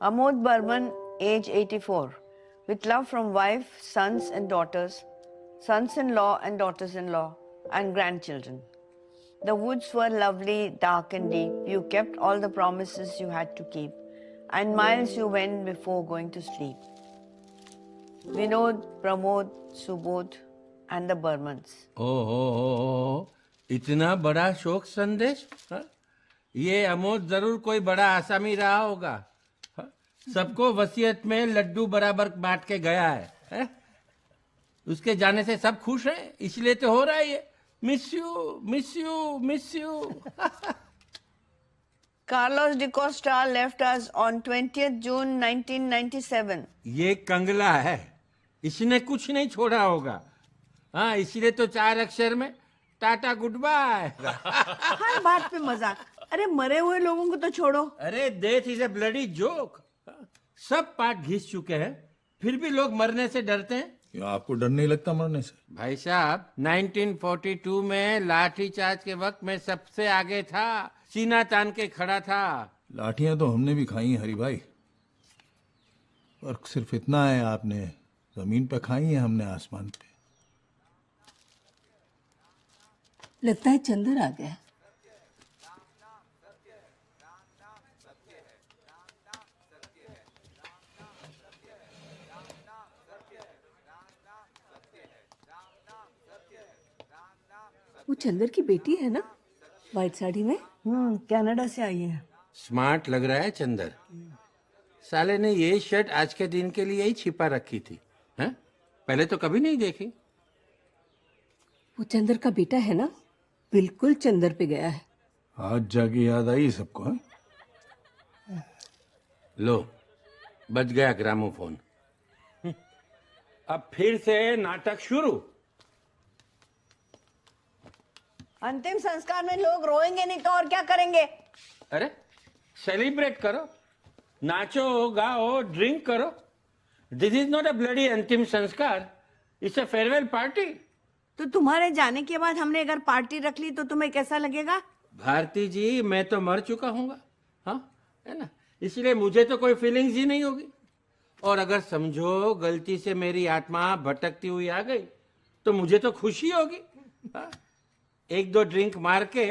Amod Burman, age 84, with love from wife, sons and daughters, sons-in-law and daughters-in-law, and grandchildren. The woods were lovely, dark and deep. You kept all the promises you had to keep, and miles you went before going to sleep. Vinod, Pramod, Subodh, and the Burmans. ओहो, इतना बड़ा शोक संदेश? हाँ? ये अमोद जरूर कोई बड़ा आसामी रहा होगा। हाँ? सबको वसीयत में लड्डू बराबर बांट के गया है, हाँ? उसके जाने से सब खुश हैं, इसलिए तो हो रहा है ये। Miss you, miss you, miss you. Carlos de Costa left us on 20th June 1997. ये कंगला है, इसने कुछ नहीं छोड़ा होगा। हाँ, इसलिए तो 4 अक्षर में टाटा गुड बाय। हर बात पे मजाक। अरे मरे हुए लोगों को तो छोड़ो। अरे death is a bloody joke. सब पार्ट घिस चुके हैं, फिर भी लोग मरने से डरते हैं। क्यों, आपको डर नहीं लगता मरने से? भाई साहब, 1942 में लाठी चार्ज के वक्त मैं सबसे आगे था, सीना तान के खड़ा था। लाठियां तो हमने भी खाई हैं हरी भाई, फर्क सिर्फ इतना है आपने जमीन पे खाई है, हमने आसमान पे। लगता है चंदर आ गया। वो चंदर की बेटी है ना, व्हाइट साड़ी में? कनाडा से आई है। स्मार्ट लग रहा है चंदर। साले ने ये शर्ट आज के दिन के लिए ही छिपा रखी थी, हैं? पहले तो कभी नहीं देखी। वो चंदर का बेटा है ना, बिल्कुल चंदर पे गया है। आज जाके याद आई सबको, है? लो, बज गया ग्रामोफोन। अब फिर से नाटक शुरू। अंतिम संस्कार में लोग रोएंगे नहीं तो और क्या करेंगे? अरे सेलिब्रेट करो, नाचो गाओ, ड्रिंक करो। This is not a bloody अंतिम संस्कार, इट्स अ फेयरवेल पार्टी। तो तुम्हारे जाने के बाद हमने अगर पार्टी रख ली तो तुम्हें कैसा लगेगा? भारती जी, मैं तो मर चुका हूँगा, हाँ, है ना, इसलिए मुझे तो कोई फीलिंग्स ही नहीं होगी। और अगर समझो गलती से मेरी आत्मा भटकती हुई आ गई तो मुझे तो खुशी होगी, हाँ? 1-2 ड्रिंक मार के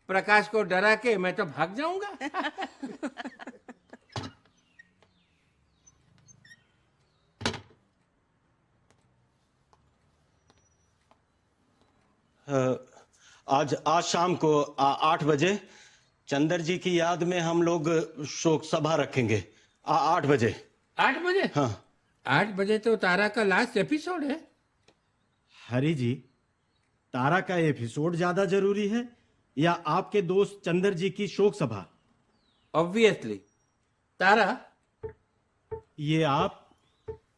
प्रकाश को डरा के मैं तो भाग जाऊंगा। आज शाम को 8 बजे चंदर जी की याद में हम लोग शोक सभा रखेंगे। 8 बजे। 8 बजे? हाँ। 8 बजे तो तारा का लास्ट एपिसोड है। हरी जी, तारा का एपिसोड ज्यादा जरूरी है या आपके दोस्त चंदर जी की शोक सभा? ऑब्वियसली तारा। ये आप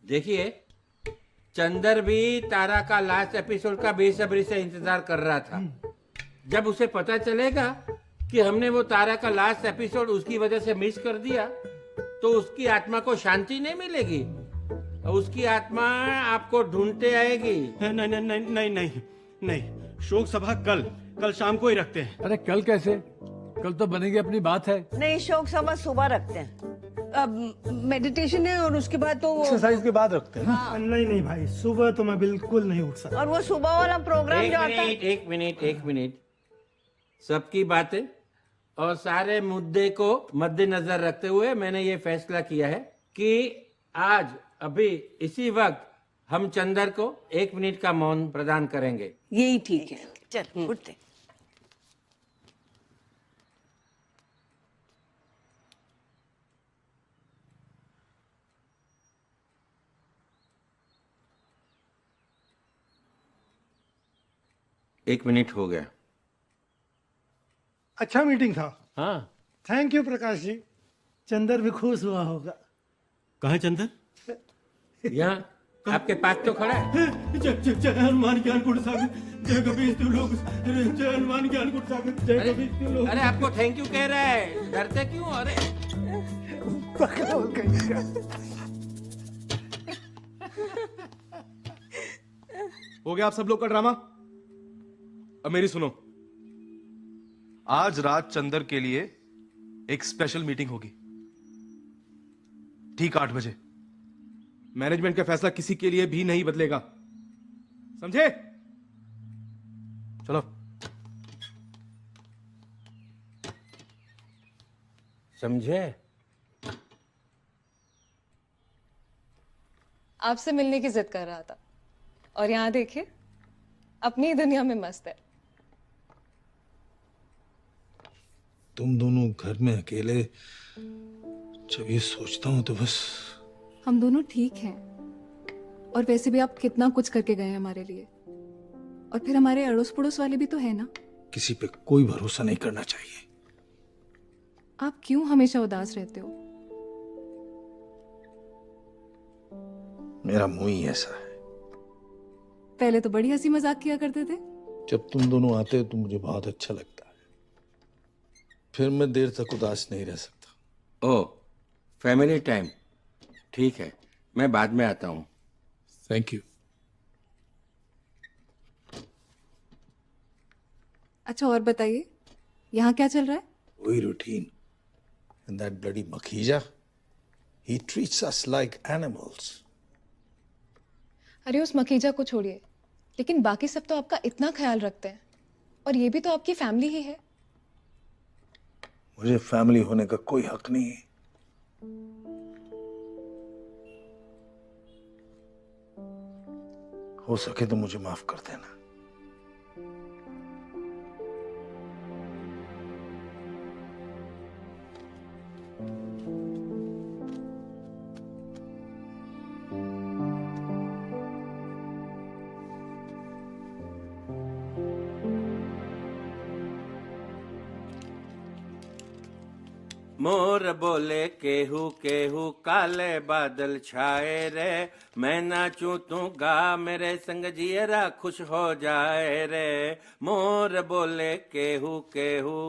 देखिए, चंदर भी तारा का लास्ट एपिसोड का बेसब्री से इंतजार कर रहा था। जब उसे पता चलेगा कि हमने वो तारा का लास्ट एपिसोड उसकी वजह से मिस कर दिया तो उसकी आत्मा को शांति नहीं मिलेगी, उसकी आत्मा आपको ढूंढते आएगी। नहीं नहीं नहीं नहीं नहीं नहीं, शोक सभा कल शाम को ही रखते हैं। अरे कल कैसे? कल तो बनेगी अपनी बात है। नहीं, शोक सभा सुबह रखते हैं। अब मेडिटेशन है और उसके बाद तो एक्सरसाइज के बाद रखते हैं। हाँ। नहीं नहीं भाई, सुबह तो मैं बिल्कुल नहीं उठ सकता। और वो सुबह वाला प्रोग्राम जो आता है। एक मिनट। सबकी बातें और सारे मुद्दे को मद्देनजर रखते हुए मैंने ये फैसला किया है कि आज अभी इसी वक्त हम चंदर को 1 मिनट का मौन प्रदान करेंगे। यही ठीक है। चल उठते। एक मिनट हो गया। अच्छा मीटिंग था। हाँ, थैंक यू प्रकाश जी। चंदर भी खुश हुआ होगा। कहाँ है चंदर? यहाँ आपके पास तो खड़ा है। जय हनुमान ज्ञान गुण सागर, जय कबीर तिरु लोक, जय हनुमान ज्ञान गुण सागर, जय कबीर तिरु लोक। अरे आपको थैंक यू कह रहा है, डरते क्यों? अरे हो गया आप सब लोग का ड्रामा। अब मेरी सुनो, आज रात चंदर के लिए एक स्पेशल मीटिंग होगी। ठीक 8 बजे। मैनेजमेंट का फैसला किसी के लिए भी नहीं बदलेगा, समझे? चलो। समझे? आपसे मिलने की जिद कर रहा था और यहाँ देखिए अपनी ही दुनिया में मस्त है। तुम दोनों घर में अकेले, जब ये सोचता हूँ तो बस। हम दोनों ठीक हैं और वैसे भी आप कितना कुछ करके गए हैं हमारे लिए, और फिर हमारे अड़ोस पड़ोस वाले भी तो है ना। किसी पे कोई भरोसा नहीं करना चाहिए। आप क्यों हमेशा उदास रहते हो? मेरा मुंह ही ऐसा है। पहले तो बड़ी हंसी मजाक किया करते थे। जब तुम दोनों आते हो तो मुझे बहुत अच्छा लगता है, फिर मैं देर तक उदास नहीं रह सकता। ओ, फैमिली टाइम। ठीक है, मैं बाद में आता हूँ। Thank you. अच्छा और बताइए, यहाँ क्या चल रहा है? वही routine. And that bloody Makhija, he treats us like animals. अरे उस मखीजा को छोड़िए, लेकिन बाकी सब तो आपका इतना ख्याल रखते हैं, और ये भी तो आपकी फैमिली ही है। मुझे फैमिली होने का कोई हक नहीं है। हो सके तो मुझे माफ कर देना। मोर बोले केहू केहू काले बादल छाए रे, मैं नाचूं तू गा मेरे संग जियरा खुश हो जाए रे। मोर बोले केहू केहू।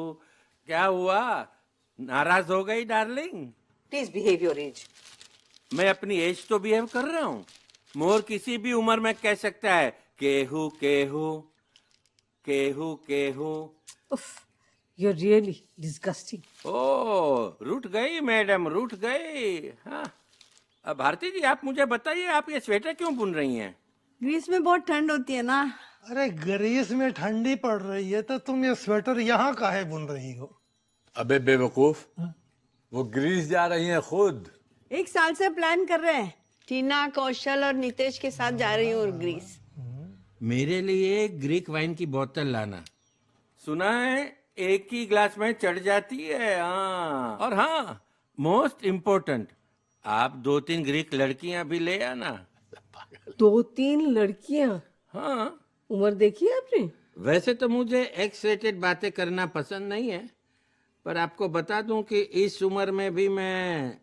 क्या हुआ, नाराज हो गई darling? Please behave your age. मैं अपनी एज तो बिहेव कर रहा हूँ। मोर किसी भी उम्र में कह सकता है केहू केहू केहू केहू। You're really disgusting. ओ, रूठ गई मैडम, रूठ गई। हाँ, अब भारती जी आप मुझे बताइए, आप ये स्वेटर क्यों बुन रही हैं? ग्रीस में बहुत ठंड होती है ना। अरे ग्रीस में ठंडी पड़ रही है तो तुम ये स्वेटर यहाँ काहे बुन रही हो? अबे बेवकूफ, वो ग्रीस जा रही हैं खुद। 1 साल से प्लान कर रहे हैं। टीना, कौशल और नितेश के साथ जा रही हूँ ग्रीस। मेरे लिए ग्रीक वाइन की बोतल लाना। सुना है एक ही ग्लास में चढ़ जाती है। हाँ, और हाँ, मोस्ट इम्पोर्टेंट, आप 2-3 ग्रीक लड़कियां भी ले आना। 2-3 लड़कियां? हाँ, उम्र देखी है आपने? वैसे तो मुझे एक्साइटेड बातें करना पसंद नहीं है, पर आपको बता दूं कि इस उम्र में भी मैं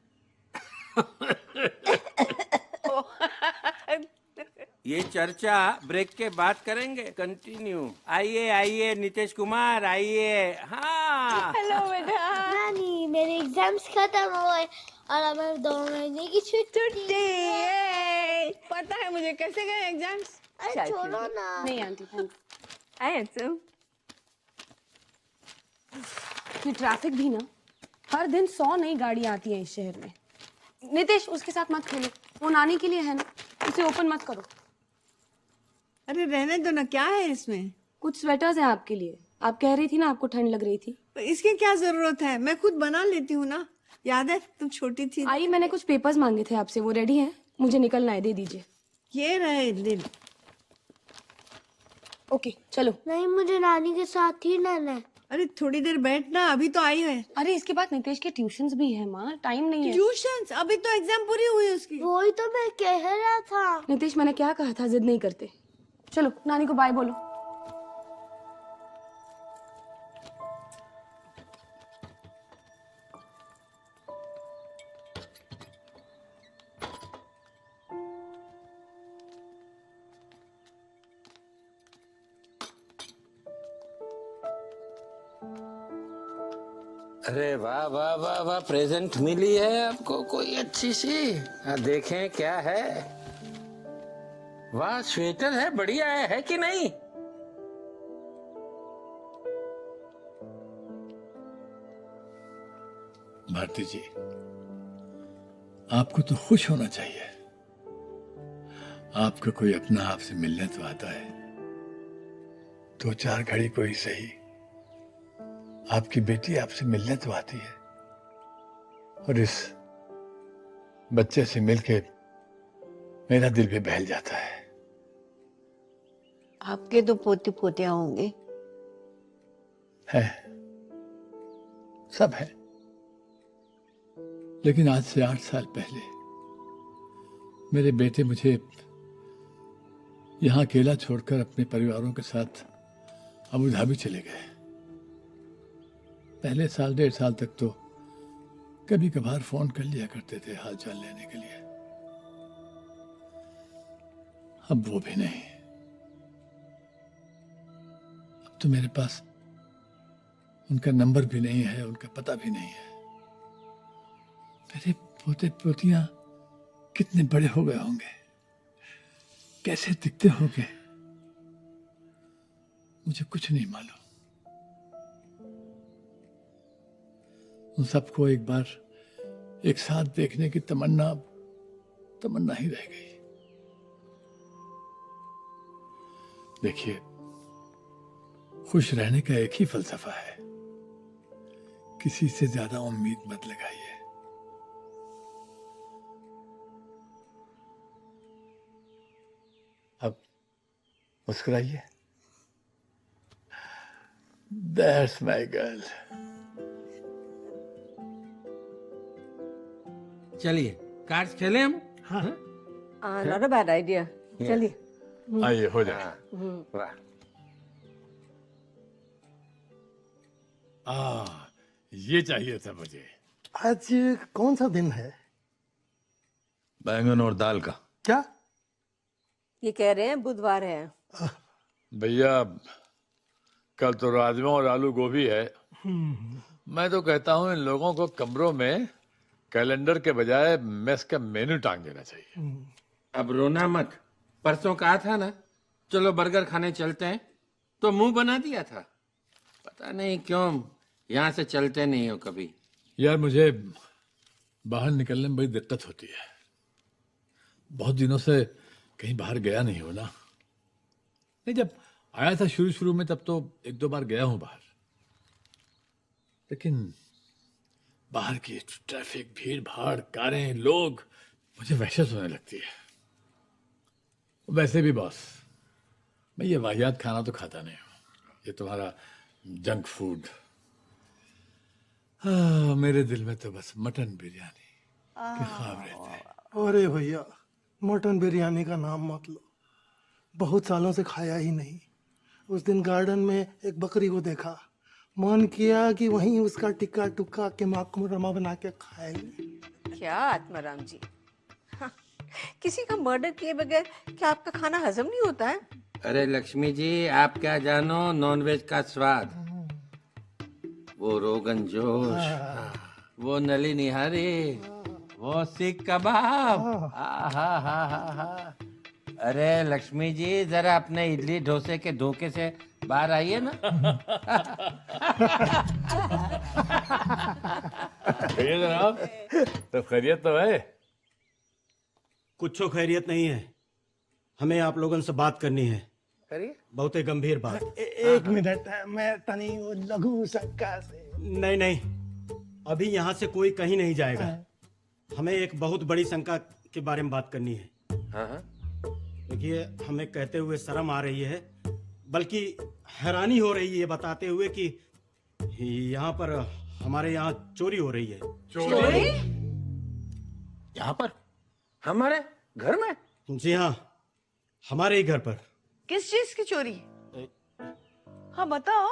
ये चर्चा ब्रेक के बाद करेंगे, कंटिन्यू। आइए आइए नितेश कुमार, आइए। हाँ, हेलो बेटा। नानी, मेरे एग्जाम्स खत्म हुए और अब मैं 2 महीने की छुट्टी। पता है मुझे कैसे गए एग्जाम्स? अरे छोड़ो ना। नहीं आंटी, थैंक्स। आए तुम? ये ट्रैफिक भी ना, हर दिन 100 नई गाड़ियां आती हैं इस शहर में। नितेश उसके साथ मत खेलो, वो नानी के लिए है ना, उसे ओपन मत करो। अरे रहने दो ना, क्या है इसमें? कुछ स्वेटर्स हैं आपके लिए, आप कह रही थी ना आपको ठंड लग रही थी। तो इसकी क्या जरूरत है, मैं खुद बना लेती हूँ ना। याद है तुम छोटी थी? आई, मैंने कुछ पेपर्स मांगे थे आपसे, वो रेडी हैं, मुझे निकलना है, दे दीजिए। ये रहे दिन। ओके चलो। नहीं, मुझे नानी के साथ ही रहना है। अरे थोड़ी देर बैठना, अभी तो आई है। अरे इसके बाद नितेश के ट्यूशंस भी है माँ, टाइम नहीं है। ट्यूशंस? अभी तो एग्जाम पूरी हुई उसकी। वही तो मैं कह रहा था। नितेश मैंने क्या कहा था, जिद नहीं करते। चलो नानी को बाय बोलो। अरे वाह वाह वाह वाह, प्रेजेंट मिली है आपको कोई अच्छी सी। हाँ, देखें क्या है। वाह, स्वेटर है, बढ़िया है कि नहीं? भारती जी, आपको तो खुश होना चाहिए। आपका कोई अपना आपसे मिलने तो आता है, 2-4 घड़ी कोई सही। आपकी बेटी आपसे मिलने तो आती है, और इस बच्चे से मिलके मेरा दिल भी बहल जाता है। आपके तो पोती पोतियां होंगे। है, सब है। लेकिन आज से 8 साल पहले मेरे बेटे मुझे यहां अकेला छोड़कर अपने परिवारों के साथ अबू धाबी चले गए। पहले साल 1.5 साल तक तो कभी कभार फोन कर लिया करते थे हाल चाल लेने के लिए। अब वो भी नहीं। अब तो मेरे पास उनका नंबर भी नहीं है, उनका पता भी नहीं है। मेरे पोते पोतियां कितने बड़े हो गए होंगे, कैसे दिखते होंगे, मुझे कुछ नहीं मालूम। उन सबको एक बार एक साथ देखने की तमन्ना ही रह गई। देखिए, खुश रहने का एक ही फलसफा है, किसी से ज्यादा उम्मीद मत लगाइए। अब मुस्कुराइए। That's my girl. चलिए कार्ड्स खेलें हम। Not a bad idea. चलिए। आइए, हो जाए। ये चाहिए था मुझे। आज कौन सा दिन है? बैंगन और दाल का। क्या? ये कह रहे हैं बुधवार है। भैया कल तो राजमा और आलू गोभी है। मैं तो कहता हूँ इन लोगों को कमरों में कैलेंडर के बजाय मेस का मेनू टांग देना चाहिए। अब रोना मत, परसों कहा था ना चलो बर्गर खाने चलते हैं, तो मुंह बना दिया था। पता नहीं क्यों यहाँ से चलते नहीं हो कभी। यार, मुझे बाहर निकलने में बड़ी दिक्कत होती है। बहुत दिनों से कहीं बाहर गया नहीं हो ना। नहीं, जब आया था शुरू में तब तो 1-2 बार गया हूं बाहर, लेकिन बाहर की ट्रैफिक, भीड़ भाड़, कारें, लोग, मुझे वहशत होने लगती है। वैसे भी बॉस, मैं ये वाहियात खाना तो खाता नहीं हूँ, ये तुम्हारा जंक फूड। मेरे दिल में तो बस मटन बिरयानी के ख्वाब रहते हैं। अरे भैया, मटन बिरयानी का नाम मत लो, बहुत सालों से खाया ही नहीं। उस दिन गार्डन में एक बकरी को देखा, मन किया कि वहीं उसका टिक्का टुक्का के रमा बना के खाएंगे। क्या आत्माराम जी, हाँ, किसी का मर्डर किए बगैर क्या आपका खाना हजम नहीं होता है? अरे लक्ष्मी जी, आप क्या जानो नॉनवेज का स्वाद। वो रोगन जोश, वो नली निहारी, वो सीख कबाब। हा। अरे लक्ष्मी जी, जरा अपने इडली डोसे के धोखे से बाहर आइए ना। कहिए जनाब, तो खैरियत तो है? कुछ खैरियत नहीं है, हमें आप लोगों से बात करनी है। बहुत ही गंभीर बात। एक मिनट, मैं तनी वो लघु शंका से। नहीं, अभी यहाँ से कोई कहीं नहीं जाएगा। हमें एक बहुत बड़ी शंका के बारे में बात करनी है। देखिए, हमें कहते हुए शर्म आ रही है, बल्कि हैरानी हो रही है बताते हुए कि यहाँ पर हमारे यहाँ चोरी हो रही है। चोरी? यहाँ पर? हमारे घर में? जी हाँ, हमारे ही घर पर। किस चीज की चोरी? हाँ बताओ।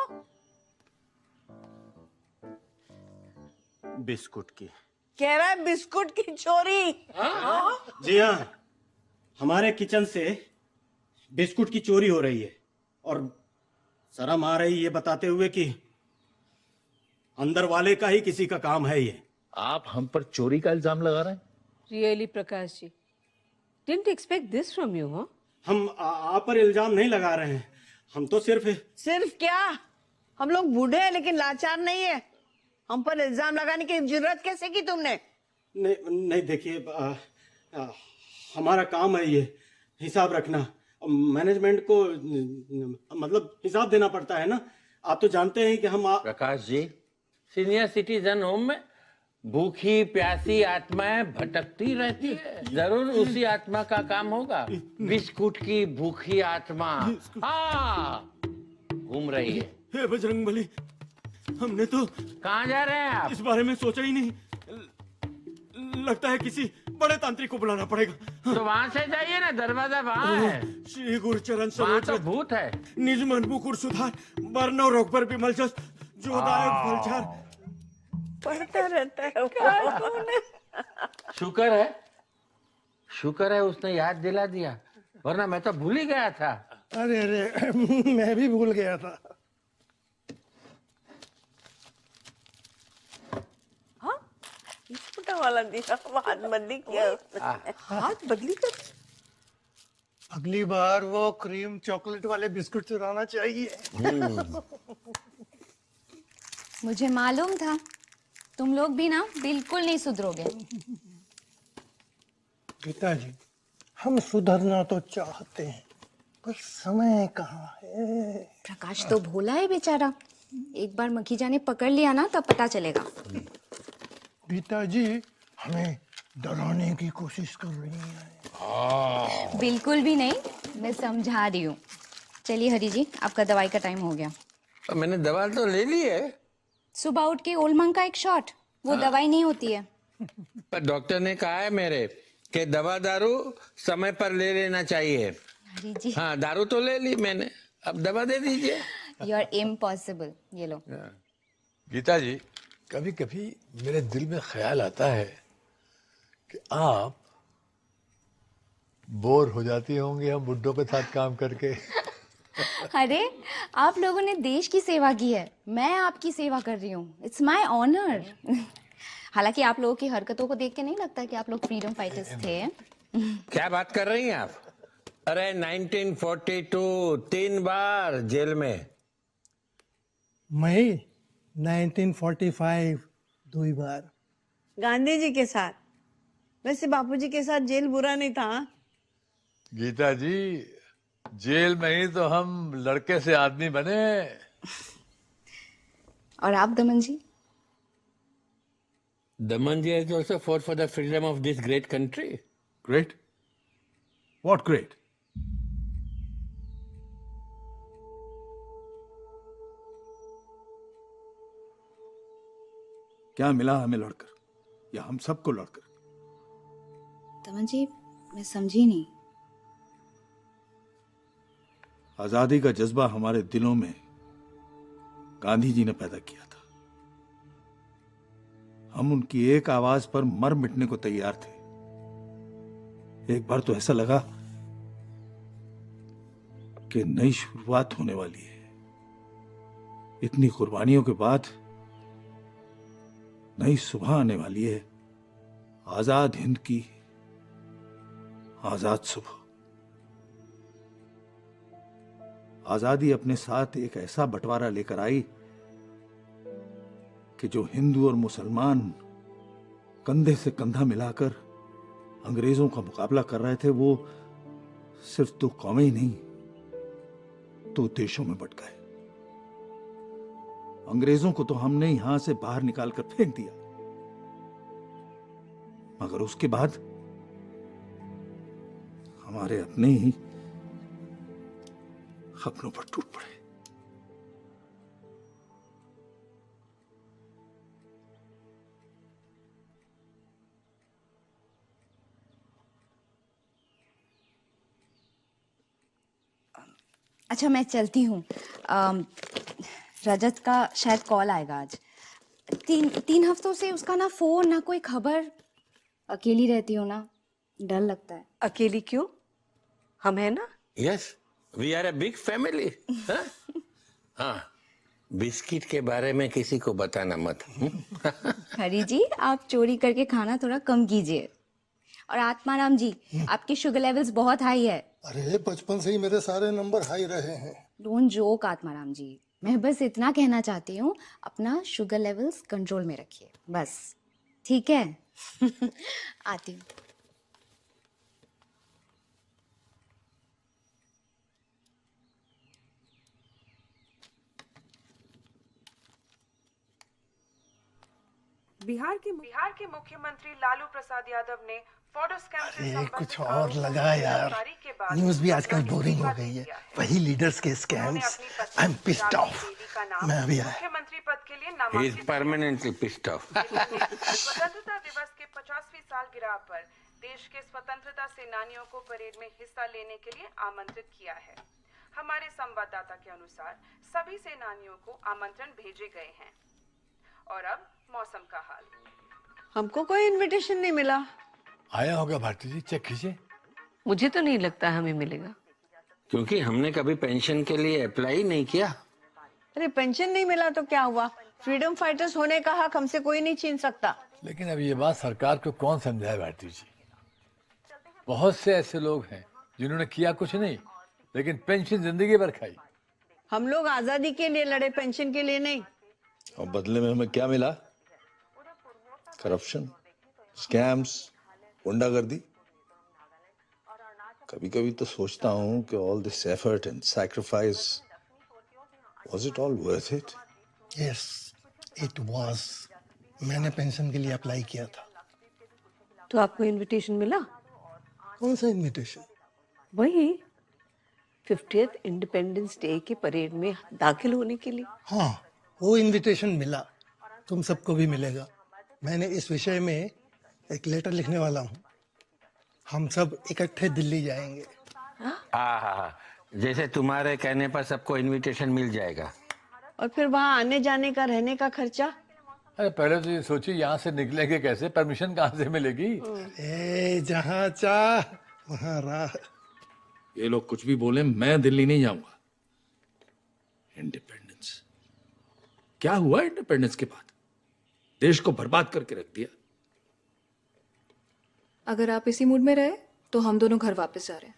बिस्कुट की। कह रहा है बिस्कुट की चोरी। जी हाँ, हमारे किचन से बिस्कुट की चोरी हो रही है, और शर्म आ रही है बताते हुए कि अंदर वाले का ही किसी का काम है ये। आप हम पर चोरी का इल्जाम लगा रहे हैं? Really Prakash ji, didn't expect this from you. हाँ, हम आप पर इल्जाम नहीं लगा रहे हैं, हम तो सिर्फ क्या? हम लोग बूढ़े हैं लेकिन लाचार नहीं है। हम पर इल्जाम लगाने की जरूरत कैसे की तुमने? नहीं नहीं, देखिए हमारा काम है ये हिसाब रखना। मैनेजमेंट को मतलब हिसाब देना पड़ता है ना। आप तो जानते हैं कि हम Prakash ji, senior citizen home में भूखी प्यासी आत्माएं भटकती रहती है, जरूर उसी आत्मा का काम होगा। बिस्कुट की भूखी आत्मा हाँ घूम रही है। हे बजरंगबली, हमने तो कहाँ जा रहे हैं आप? इस बारे में सोचा ही नहीं। लगता है किसी बड़े तांत्रिक को बुलाना पड़ेगा। तो वहाँ से जाइए ना, दरवाजा वहाँ है। श्री गुरुचरण वहाँ सरोज तो भूत है। निज मन मुकुर सुधार बरनव रोग पर विमल जस जोदायक फलचार पढ़ता रहता है वो। शुक्र है उसने याद दिला दिया, वरना मैं तो भूल ही गया था। अरे अरे मैं भी भूल गया था। हाँ, छोटा वाला दिया, हाथ बदली किया। हाथ बदली कर। अगली बार वो क्रीम चॉकलेट वाले बिस्कुट चुराना चाहिए। मुझे मालूम था तुम लोग भी ना बिल्कुल नहीं सुधरोगे। पिताजी, हम सुधरना तो चाहते हैं, पर समय कहाँ है। प्रकाश तो भोला है बेचारा, एक बार मखीजा ने पकड़ लिया ना तब पता चलेगा। पिताजी हमें डराने की कोशिश कर रही है। बिल्कुल भी नहीं, मैं समझा रही हूँ। चलिए हरी जी, आपका दवाई का टाइम हो गया। मैंने दवा तो ले ली है। सुबह उठ के ओल्डमंग का एक शॉट, वो दवाई नहीं होती है। पर डॉक्टर ने कहा है मेरे कि दवा दारू समय पर ले लेना चाहिए। हरी जी, हाँ, दारू तो ले ली मैंने, अब दवा दे दीजिए। You are impossible. ये लो। गीता जी, कभी कभी मेरे दिल में ख्याल आता है कि आप बोर हो जाती होंगी हम बुड्ढों के साथ काम करके। अरे आप लोगों ने देश की सेवा की है, मैं आपकी सेवा कर रही हूँ। It's my honour. हालांकि आप लोगों की हरकतों को देख के नहीं लगता कि आप लोग फ्रीडम फाइटर्स थे। क्या बात कर रही हैं आप? अरे 1942 3 बार जेल में। मैं 1945 2 बार। गांधी जी के साथ। वैसे बापूजी के साथ जेल बुरा नहीं था। गीता जी, जेल में ही तो हम लड़के से आदमी बने। और आप दमन जी? Daman ji has also fought for the freedom of this great country. Great? What great? क्या मिला हमें लड़कर, या हम सबको लड़कर? दमन जी, मैं समझी नहीं। आजादी का जज्बा हमारे दिलों में गांधी जी ने पैदा किया था। हम उनकी एक आवाज पर मर मिटने को तैयार थे। एक बार तो ऐसा लगा कि नई शुरुआत होने वाली है। इतनी कुर्बानियों के बाद नई सुबह आने वाली है। आजाद हिंद की आजाद सुबह। आजादी अपने साथ एक ऐसा बंटवारा लेकर आई कि जो हिंदू और मुसलमान कंधे से कंधा मिलाकर अंग्रेजों का मुकाबला कर रहे थे, वो सिर्फ 2 कौमें ही नहीं, 2 देशों में बट गए। अंग्रेजों को तो हमने यहां से बाहर निकालकर फेंक दिया, मगर उसके बाद हमारे अपने ही अपनों पर टूट पड़े। अच्छा मैं चलती हूँ। रजत का शायद कॉल आएगा आज। 3 हफ्तों से उसका ना फोन ना कोई खबर। अकेली रहती हूँ ना, डर लगता है। अकेली क्यों? हम है ना। Yes, we are a big family. हाँ, बिस्किट के बारे में किसी को बताना मत। हरी जी, आप चोरी करके खाना थोड़ा कम कीजिए। और आत्माराम जी, आपकी शुगर लेवल्स बहुत हाई है। अरे बचपन से ही मेरे सारे नंबर हाई रहे हैं। डोंट जोक आत्माराम जी, मैं बस इतना कहना चाहती हूँ, अपना शुगर लेवल्स कंट्रोल में रखिए बस। ठीक है? आती हूँ। बिहार के मुख्यमंत्री लालू प्रसाद यादव ने फोटो स्कैम से अरे संबंधित कुछ और आरोपों लगा की यार। गिरफ्तारी के बाद न्यूज भी अपना आजकल बोरिंग हो इस्तीफा गई दे है। दिया है। वही लीडर्स के उन्होंने स्कैम्स। अपनी आई एम पत्नी पिस्ड राबड़ी ऑफ। देवी का नाम मैं अभी आया। मुख्यमंत्री पद के लिए He is नामांकित permanently pissed off. स्वतंत्रता दिवस के 50वीं सालगिरह पर देश के स्वतंत्रता सेनानियों को परेड में हिस्सा लेने के लिए आमंत्रित किया है। हमारे संवाददाता के अनुसार सभी सेनानियों को आमंत्रण भेजे गए हैं। और अब मौसम का हाल। हमको कोई इनविटेशन नहीं मिला। आया होगा भारती जी, चेक कीजिए। मुझे तो नहीं लगता हमें मिलेगा। क्योंकि हमने कभी पेंशन के लिए अप्लाई नहीं किया। अरे पेंशन नहीं मिला तो क्या हुआ? फ्रीडम फाइटर्स होने का हक हमसे कोई नहीं छीन सकता। लेकिन अब ये बात सरकार को कौन समझाए भारती जी? बहुत से ऐसे लोग हैं जिन्होंने किया कुछ नहीं, लेकिन पेंशन जिंदगी भर खाई। हम लोग आजादी के लिए लड़े, पेंशन के लिए नहीं। और बदले में हमें क्या मिला? करप्शन, स्कैम्स, गुंडागर्दी। कभी कभी तो सोचता हूँ कि all this effort and sacrifice, was it all worth it? Yes it was. मैंने पेंशन के लिए अप्लाई किया था। तो आपको इनविटेशन मिला? कौन सा इनविटेशन? वही 50th इंडिपेंडेंस डे के परेड में दाखिल होने के लिए। हाँ वो इनविटेशन मिला। तुम सबको भी मिलेगा। मैंने इस विषय में एक लेटर लिखने वाला हूँ। हम सब इकट्ठे दिल्ली जाएंगे। हाँ, जैसे तुम्हारे कहने पर सबको इनविटेशन मिल जाएगा। और फिर वहाँ आने जाने का, रहने का खर्चा? अरे पहले तो ये सोचिए यहाँ से निकलेंगे कैसे, परमिशन कहाँ से मिलेगी? ए जहाँ चाह वहाँ राह। ये लोग कुछ भी बोले, मैं दिल्ली नहीं जाऊंगा। इंडिपेंडेंस क्या हुआ? इंडिपेंडेंस के बाद देश को बर्बाद करके रख दिया। अगर आप इसी मूड में रहे तो हम दोनों घर वापस जा रहे हैं।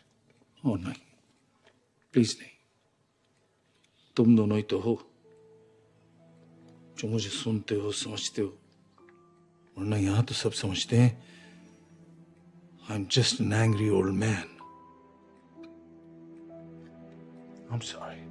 ओ नहीं, प्लीज नहीं। तुम दोनों ही तो हो जो मुझे सुनते हो, समझते हो। वरना यहां तो सब समझते हैं I am just an angry old man. I am sorry.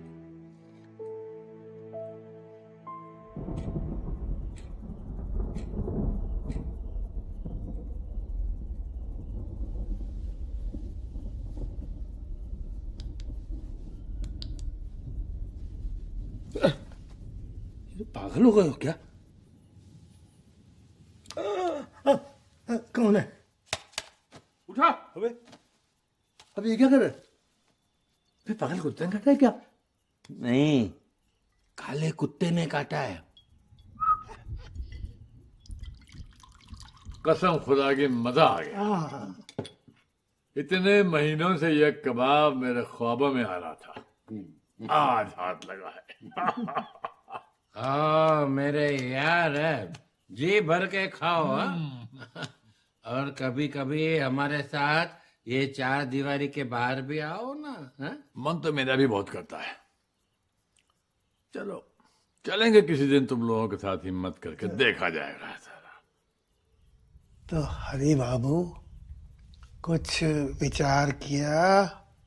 पागल हो गए हो क्या? कौन है? उठा। अब ये क्या कर रहे? फिर पागल कुत्ते ने काटा है क्या? नहीं, काले कुत्ते ने काटा है। कसम खुदा की मजा आ गया। इतने महीनों से यह कबाब मेरे ख्वाबों में आ रहा था, आज हाथ लगा है। मेरे यार है, जी भर के खाओ। हाँ? और कभी कभी हमारे साथ ये 4 दीवारी के बाहर भी आओ ना। हाँ? मन तो मेरा भी बहुत करता है। चलो चलेंगे किसी दिन तुम लोगों के साथ, हिम्मत करके देखा जाएगा सारा। तो हरी बाबू कुछ विचार किया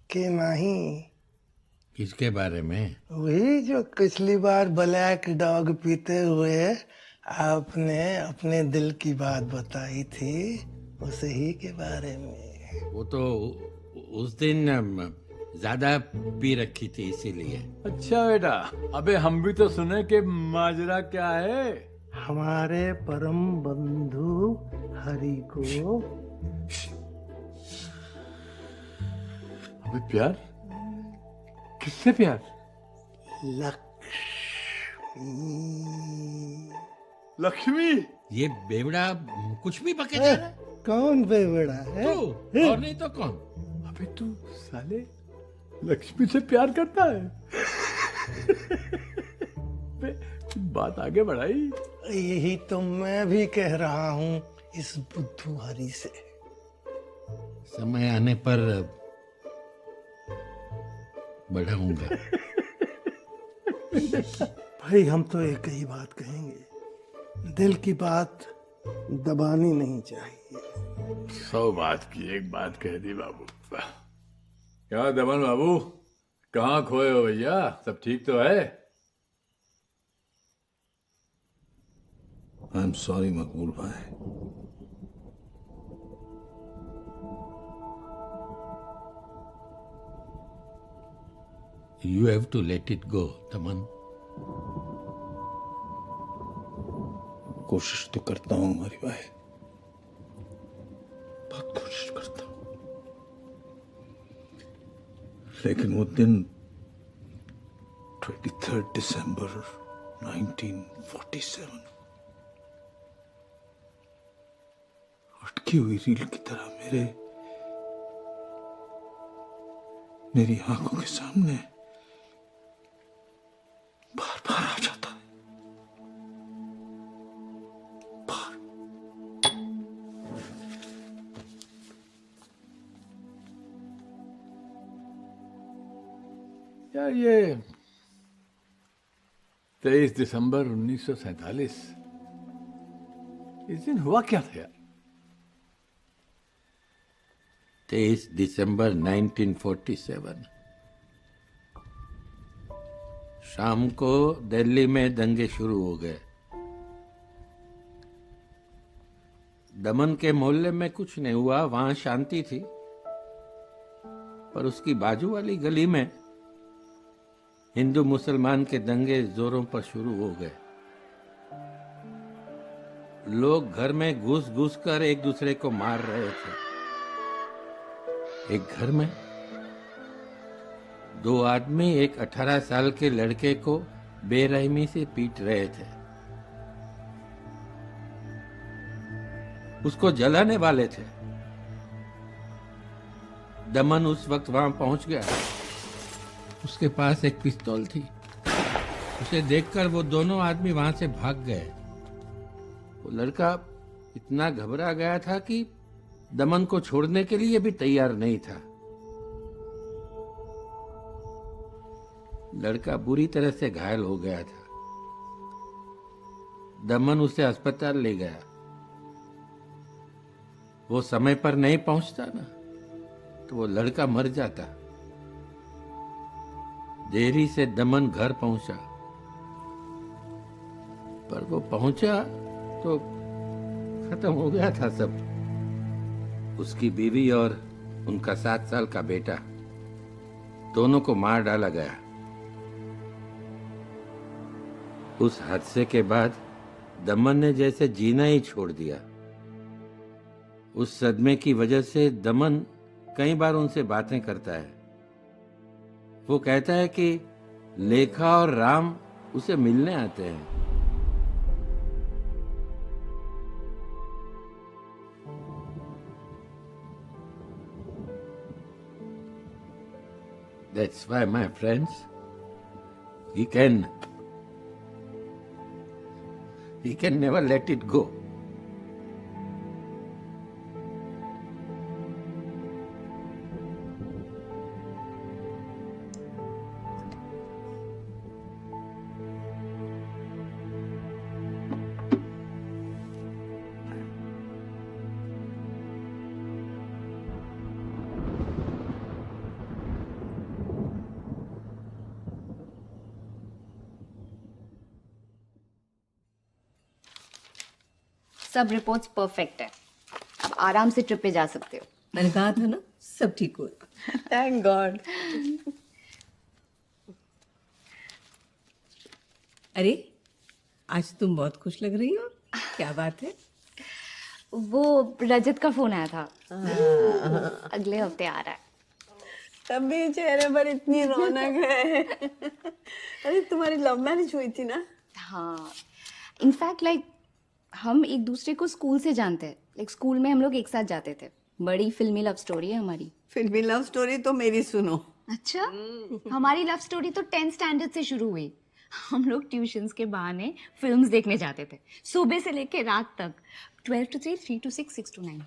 कि नहीं? किसके बारे में? वही जो पिछली बार ब्लैक डॉग पीते हुए आपने अपने दिल की बात बताई थी, उसे ही के बारे में। वो तो उस दिन ज्यादा पी रखी थी इसीलिए। अच्छा बेटा, अबे हम भी तो सुने कि माजरा क्या है। हमारे परम बंधु हरि को अबे प्यार? किससे प्यार? लक्ष्मी। ये बेवड़ा कुछ भी बके जा रहा है। कौन बेवड़ा है? तू, और नहीं तो कौन? अबे तू साले लक्ष्मी से प्यार करता है? बे, बात आगे बढ़ाई। यही तो मैं भी कह रहा हूँ इस बुद्धू हरि से। समय आने पर बढ़ाऊंगा। भाई हम तो एक ही बात कहेंगे, दिल की बात दबानी नहीं चाहिए। 100 बात की एक बात कह दी बाबू। क्या दमन बाबू, कहाँ खोए हो भैया? सब ठीक तो है? आई एम सॉरी मकबूल भाई। You have to let it go, Daman. कोशिश तो करता हूँ हमारी भाई, बहुत कोशिश करता हूँ, लेकिन वो दिन 23 दिसंबर 1947 अटकी हुई रील की तरह मेरी आंखों के सामने बार बार आ जाता है। यार ये 23 दिसंबर 1947 इस दिन हुआ क्या था यार? 23 दिसंबर 1947 शाम को दिल्ली में दंगे शुरू हो गए। दमन के मोहल्ले में कुछ नहीं हुआ, वहां शांति थी, पर उसकी बाजू वाली गली में हिंदू मुसलमान के दंगे जोरों पर शुरू हो गए। लोग घर में घुस घुस कर एक दूसरे को मार रहे थे। एक घर में 2 आदमी एक 18 साल के लड़के को बेरहमी से पीट रहे थे। उसको जलाने वाले थे। दमन उस वक्त वहां पहुंच गया। उसके पास एक पिस्तौल थी। उसे देखकर वो दोनों आदमी वहां से भाग गए। वो लड़का इतना घबरा गया था कि दमन को छोड़ने के लिए भी तैयार नहीं था। लड़का बुरी तरह से घायल हो गया था। दमन उसे अस्पताल ले गया। वो समय पर नहीं पहुंचता ना, तो वो लड़का मर जाता। देरी से दमन घर पहुंचा, पर वो पहुंचा तो खत्म हो गया था सब। उसकी बीवी और उनका 7 साल का बेटा, दोनों को मार डाला गया। उस हादसे के बाद दमन ने जैसे जीना ही छोड़ दिया। उस सदमे की वजह से दमन कई बार उनसे बातें करता है। वो कहता है कि लेखा और राम उसे मिलने आते हैं। That's why, my friends, he can never let it go. सब रिपोर्ट्स परफेक्ट है। अब आराम से ट्रिप पे जा सकते हो। मैंने कहा था ना, सब ठीक होगा। Thank God. अरे आज तुम बहुत खुश लग रही हो, क्या बात है? वो रजत का फोन आया था, अगले हफ्ते आ रहा है। तभी चेहरे पर इतनी रौनक है। अरे तुम्हारी लव मैरिज हुई थी ना? हाँ, इनफैक्ट लाइक हम एक दूसरे को स्कूल से जानते हैं। लाइक स्कूल में हम लोग एक साथ जाते थे। बड़ी फिल्मी लव स्टोरी है हमारी। फिल्मी लव स्टोरी तो मेरी सुनो। अच्छा, हमारी लव स्टोरी तो 10th स्टैंडर्ड से शुरू हुई। हम लोग ट्यूशंस के बहाने फिल्म्स देखने जाते थे, सुबह से लेके रात तक। 12 to 3, 3 to 6, 6 to 9।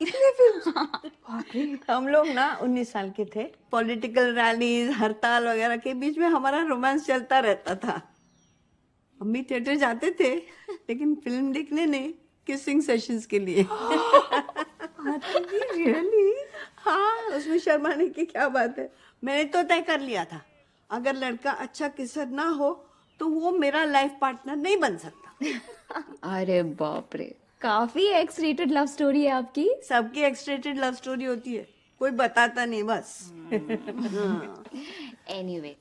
इतने फिल्म? हम लोग ना 19 साल के थे। पॉलिटिकल रैलीज, हड़ताल वगैरह के बीच में हमारा रोमांस चलता रहता था। मम्मी थिएटर जाते थे, लेकिन फिल्म देखने नहीं। किसिंग सेशंस के लिए। रियली? हाँ, उसमें शर्माने की क्या बात है। मैंने तो तय कर लिया था, अगर लड़का अच्छा किसर ना हो तो वो मेरा लाइफ पार्टनर नहीं बन सकता। अरे बाप रे, काफी एक्स रेटेड लव स्टोरी है आपकी। सबकी एक्सट्रेटेड लव स्टोरी होती है, कोई बताता नहीं बस। एनीवे,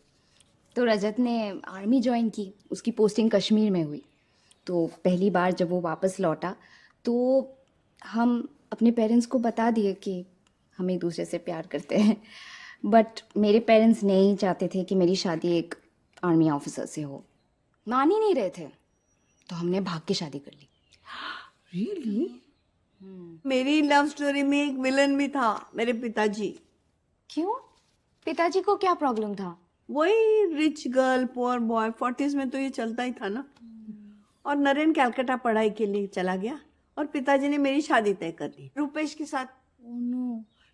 तो रजत ने आर्मी ज्वाइन की, उसकी पोस्टिंग कश्मीर में हुई। तो पहली बार जब वो वापस लौटा तो हम अपने पेरेंट्स को बता दिए कि हम एक दूसरे से प्यार करते हैं, बट मेरे पेरेंट्स नहीं चाहते थे कि मेरी शादी एक आर्मी ऑफिसर से हो, मान ही नहीं रहे थे। तो हमने भाग के शादी कर ली। रियली? मेरी लव स्टोरी में एक विलन भी था, मेरे पिताजी। क्यों? पिताजी को क्या प्रॉब्लम था? वही rich girl poor boy, 40s में तो ये चलता ही था ना। और नरेन कलकत्ता पढ़ाई के लिए चला गया और पिताजी ने मेरी शादी तय कर ली रुपेश के साथ।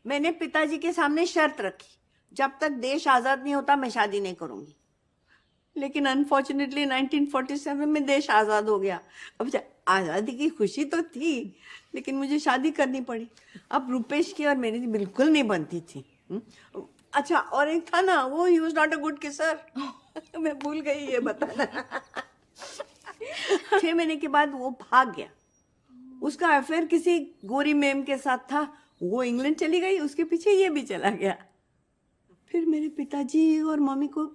मैंने पिताजी के सामने शर्त रखी, जब तक देश आजाद नहीं होता मैं शादी नहीं करूंगी। लेकिन अनफॉर्चुनेटली 1947 में देश आजाद हो गया। अब आजादी की खुशी तो थी, लेकिन मुझे शादी करनी पड़ी। अब रुपेश की और मेरी बिल्कुल नहीं बनती थी। अच्छा, और एक था ना, वो he was not a good kisser. मैं भूल गई ये बताना। 6 महीने के बाद वो भाग गया। उसका अफेयर किसी गोरी मैम के साथ था, वो इंग्लैंड चली गई, उसके पीछे ये भी चला गया। फिर मेरे पिताजी और मम्मी को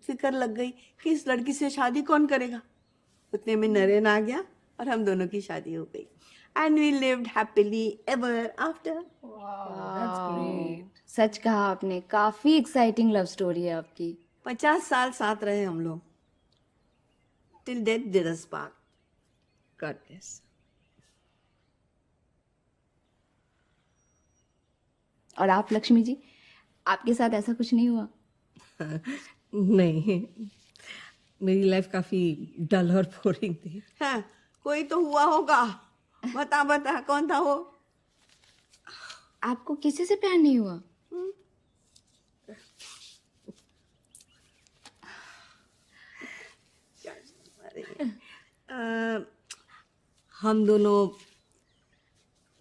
फिक्र लग गई कि इस लड़की से शादी कौन करेगा। उतने में नरेन आ गया और हम दोनों की शादी हो गई। And we lived happily ever after. सच कहा आपने, काफी एक्साइटिंग लव स्टोरी है आपकी। 50 साल साथ रहे हम लोग, till death did us part. God bless. और आप लक्ष्मी जी, आपके साथ ऐसा कुछ नहीं हुआ? नहीं, मेरी लाइफ काफी डल और बोरिंग थी। हाँ, कोई तो हुआ होगा। बता बता, कौन था वो? आपको किसी से प्यार नहीं हुआ? हम दोनों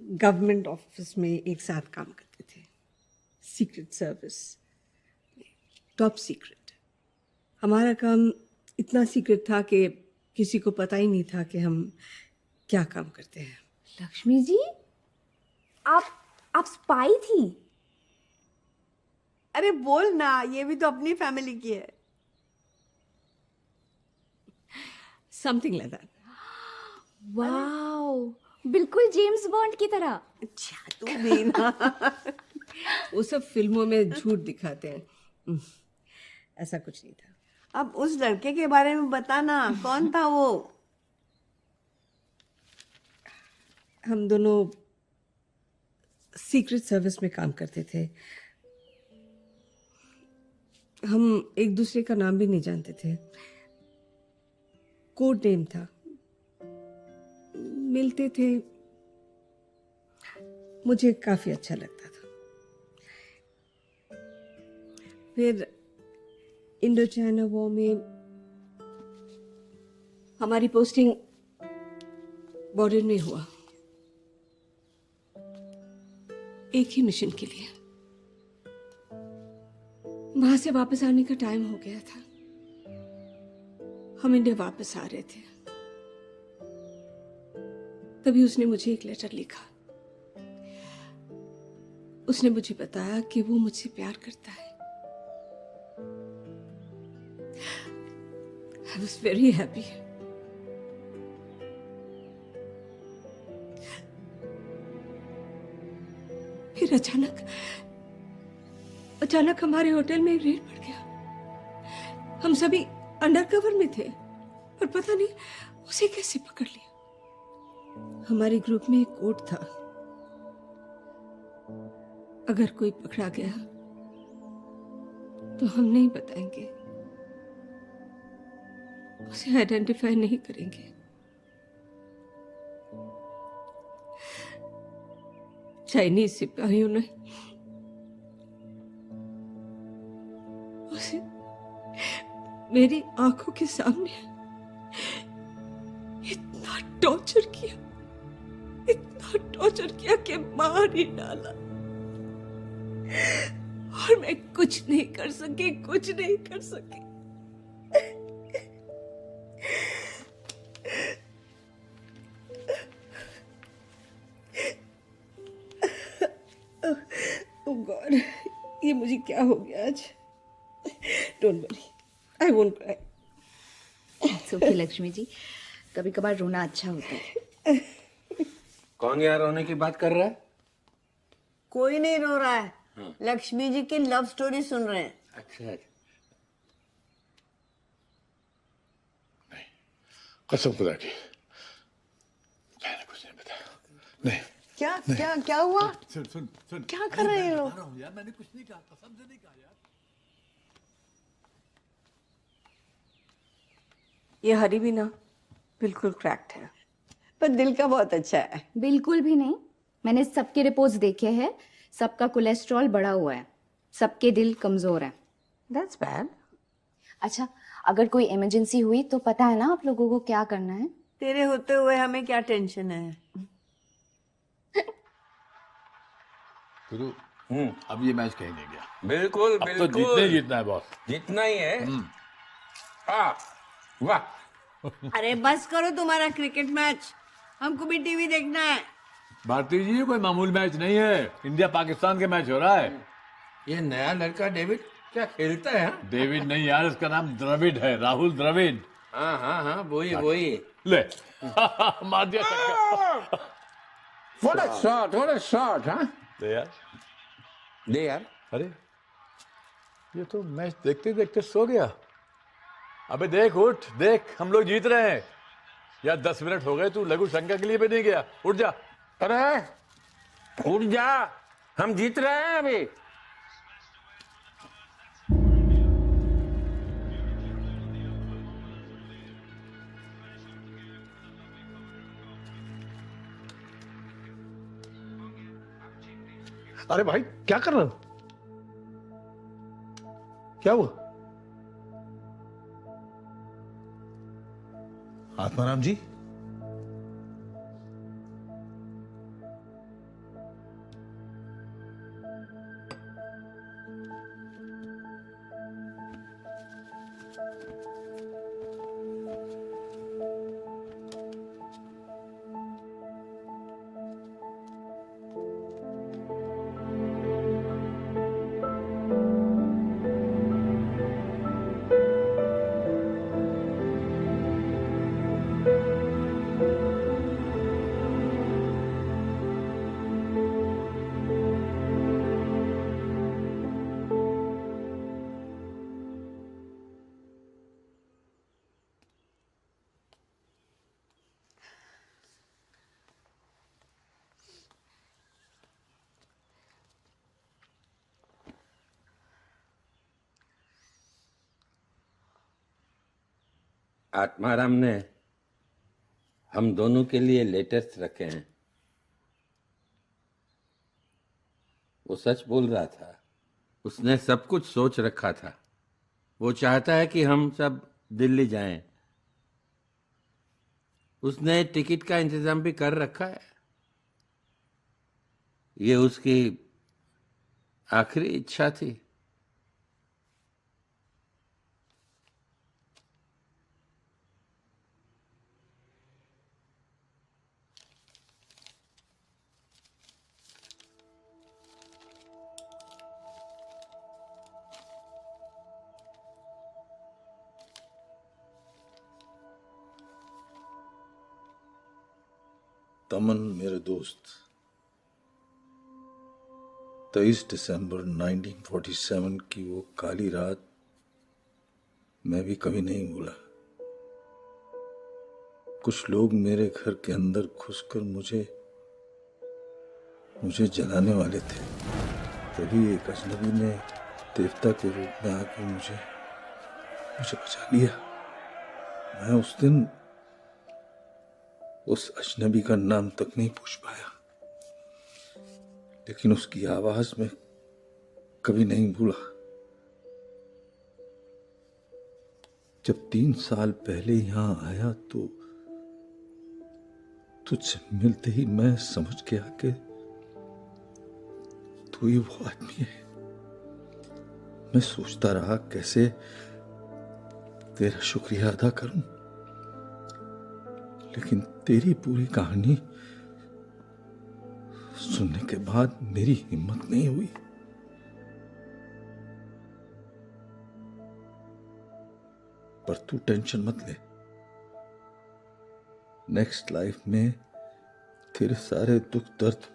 गवर्नमेंट ऑफिस में एक साथ काम करते थे, सीक्रेट सर्विस, टॉप सीक्रेट। हमारा काम इतना सीक्रेट था कि किसी को पता ही नहीं था कि हम क्या काम करते हैं। लक्ष्मी जी, आप स्पाई थी? अरे बोल ना, ये भी तो अपनी फैमिली की है। Something like that. वाओ, बिल्कुल जेम्स बॉन्ड की तरह। अच्छा, तू भी ना। वो सब फिल्मों में झूठ दिखाते हैं, ऐसा कुछ नहीं था। अब उस लड़के के बारे में बताना, कौन था वो? हम दोनों सीक्रेट सर्विस में काम करते थे। हम एक दूसरे का नाम भी नहीं जानते थे, कोड नेम था। मिलते थे, मुझे काफी अच्छा लगता था। फिर इंडो चाइना वॉर में हमारी पोस्टिंग बॉर्डर में हुआ, एक ही मिशन के लिए। वहां से वापस आने का टाइम हो गया था। हम इंडिया वापस आ रहे थे, तभी उसने मुझे एक लेटर लिखा। उसने मुझे बताया कि वो मुझसे प्यार करता है। I was very happy. फिर अचानक हमारे होटल में रेड पड़ गया। हम सभी अंडरकवर में थे और पता नहीं उसे कैसे पकड़ लिया। हमारे ग्रुप में एक कोड था, अगर कोई पकड़ा गया तो हम नहीं बताएंगे, उसे आइडेंटिफाई नहीं करेंगे। चाइनीज सिपाहियों ने उसे मेरी आंखों के सामने इतना टॉर्चर किया इतना टॉर्चर किया कि मार ही डाला, और मैं कुछ नहीं कर सकी, कुछ नहीं कर सकी। ओह गॉड, ये मुझे क्या हो गया आज? Don't worry, I won't cry. It's okay Lakshmi ji, कभी कभार रोना अच्छा होता है। कौन यार रोने की बात कर रहा है? कोई नहीं रो रहा है, लक्ष्मी जी की लव स्टोरी सुन रहे हैं। अच्छा, कसम खुदा की मैंने कुछ नहीं बताया। नहीं क्या क्या क्या हुआ? सुन सुन सुन, क्या कर रहे हैं ये लोग? यार मैंने कुछ नहीं कहा, कसम से नहीं कहा यार। ये हरी भी ना बिल्कुल क्रैक्ड है, पर दिल का बहुत अच्छा है। बिल्कुल भी नहीं, मैंने सबके रिपोर्ट्स देखे हैं, सबका कोलेस्ट्रॉल बढ़ा हुआ है, सबके दिल कमजोर है। That's bad. अच्छा, अगर कोई इमरजेंसी हुई तो पता है ना आप लोगों को क्या करना है? तेरे होते हुए हमें क्या टेंशन है? गुरु अब ये मैच कहीं नहीं गया। बिल्कुल अब तो बिल्कुल जीतना ही जीतना है बॉस। जितना ही है। वाह। अरे बस करो तुम्हारा क्रिकेट मैच, हमको भी टीवी देखना है। भारती जी, कोई मामूल मैच नहीं है, इंडिया पाकिस्तान के मैच हो रहा है। ये नया लड़का डेविड क्या खेलता है? हाँ? डेविड नहीं यार, इसका नाम द्रविड है, राहुल द्रविड। हाँ हाँ हाँ, वही वही। ले मार दिया छक्का। What a shot, what a shot, हाँ? दे यार, दे यार। अरे ये तो मैच देखते देखते सो गया। अबे देख, उठ देख, हम लोग जीत रहे हैं यार। 10 मिनट हो गए, तू लघु शंका के लिए भी नहीं गया। उठ जा। अरे उठ जा, हम जीत रहे हैं अभी। अरे भाई क्या कर रहे हो? क्या हुआ? आत्माराम जी, आत्माराम ने हम दोनों के लिए लेटर्स रखे हैं। वो सच बोल रहा था, उसने सब कुछ सोच रखा था। वो चाहता है कि हम सब दिल्ली जाएं। उसने टिकट का इंतजाम भी कर रखा है। ये उसकी आखिरी इच्छा थी। तमन मेरे दोस्त, 23 दिसंबर 1947 की वो काली रात मैं भी कभी नहीं भूला। कुछ लोग मेरे घर के अंदर घुसकर मुझे जलाने वाले थे। तभी एक अजनबी ने देवता के रूप में आकर मुझे बचा लिया। मैं उस दिन उस अजनबी का नाम तक नहीं पूछ पाया, लेकिन उसकी आवाज में कभी नहीं भूला। जब 3 साल पहले यहां आया तो तुझसे मिलते ही मैं समझ गया कि तू ही वो आदमी है। मैं सोचता रहा कैसे तेरा शुक्रिया अदा करूं, लेकिन तेरी पूरी कहानी सुनने के बाद मेरी हिम्मत नहीं हुई। पर तू टेंशन मत ले, नेक्स्ट लाइफ में तेरे सारे दुख दर्द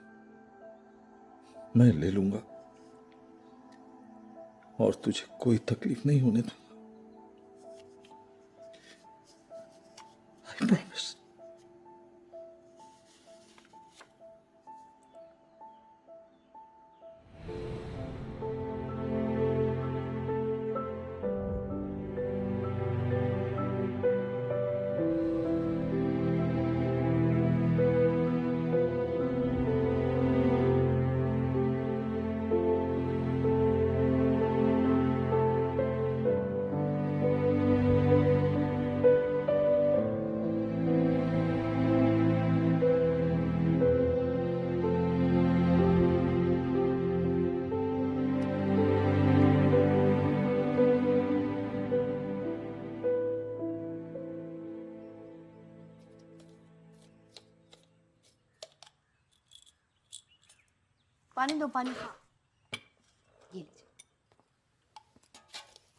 मैं ले लूंगा और तुझे कोई तकलीफ नहीं होने दूंगा। I promise. पानी दो, पानी। ये लीजिए।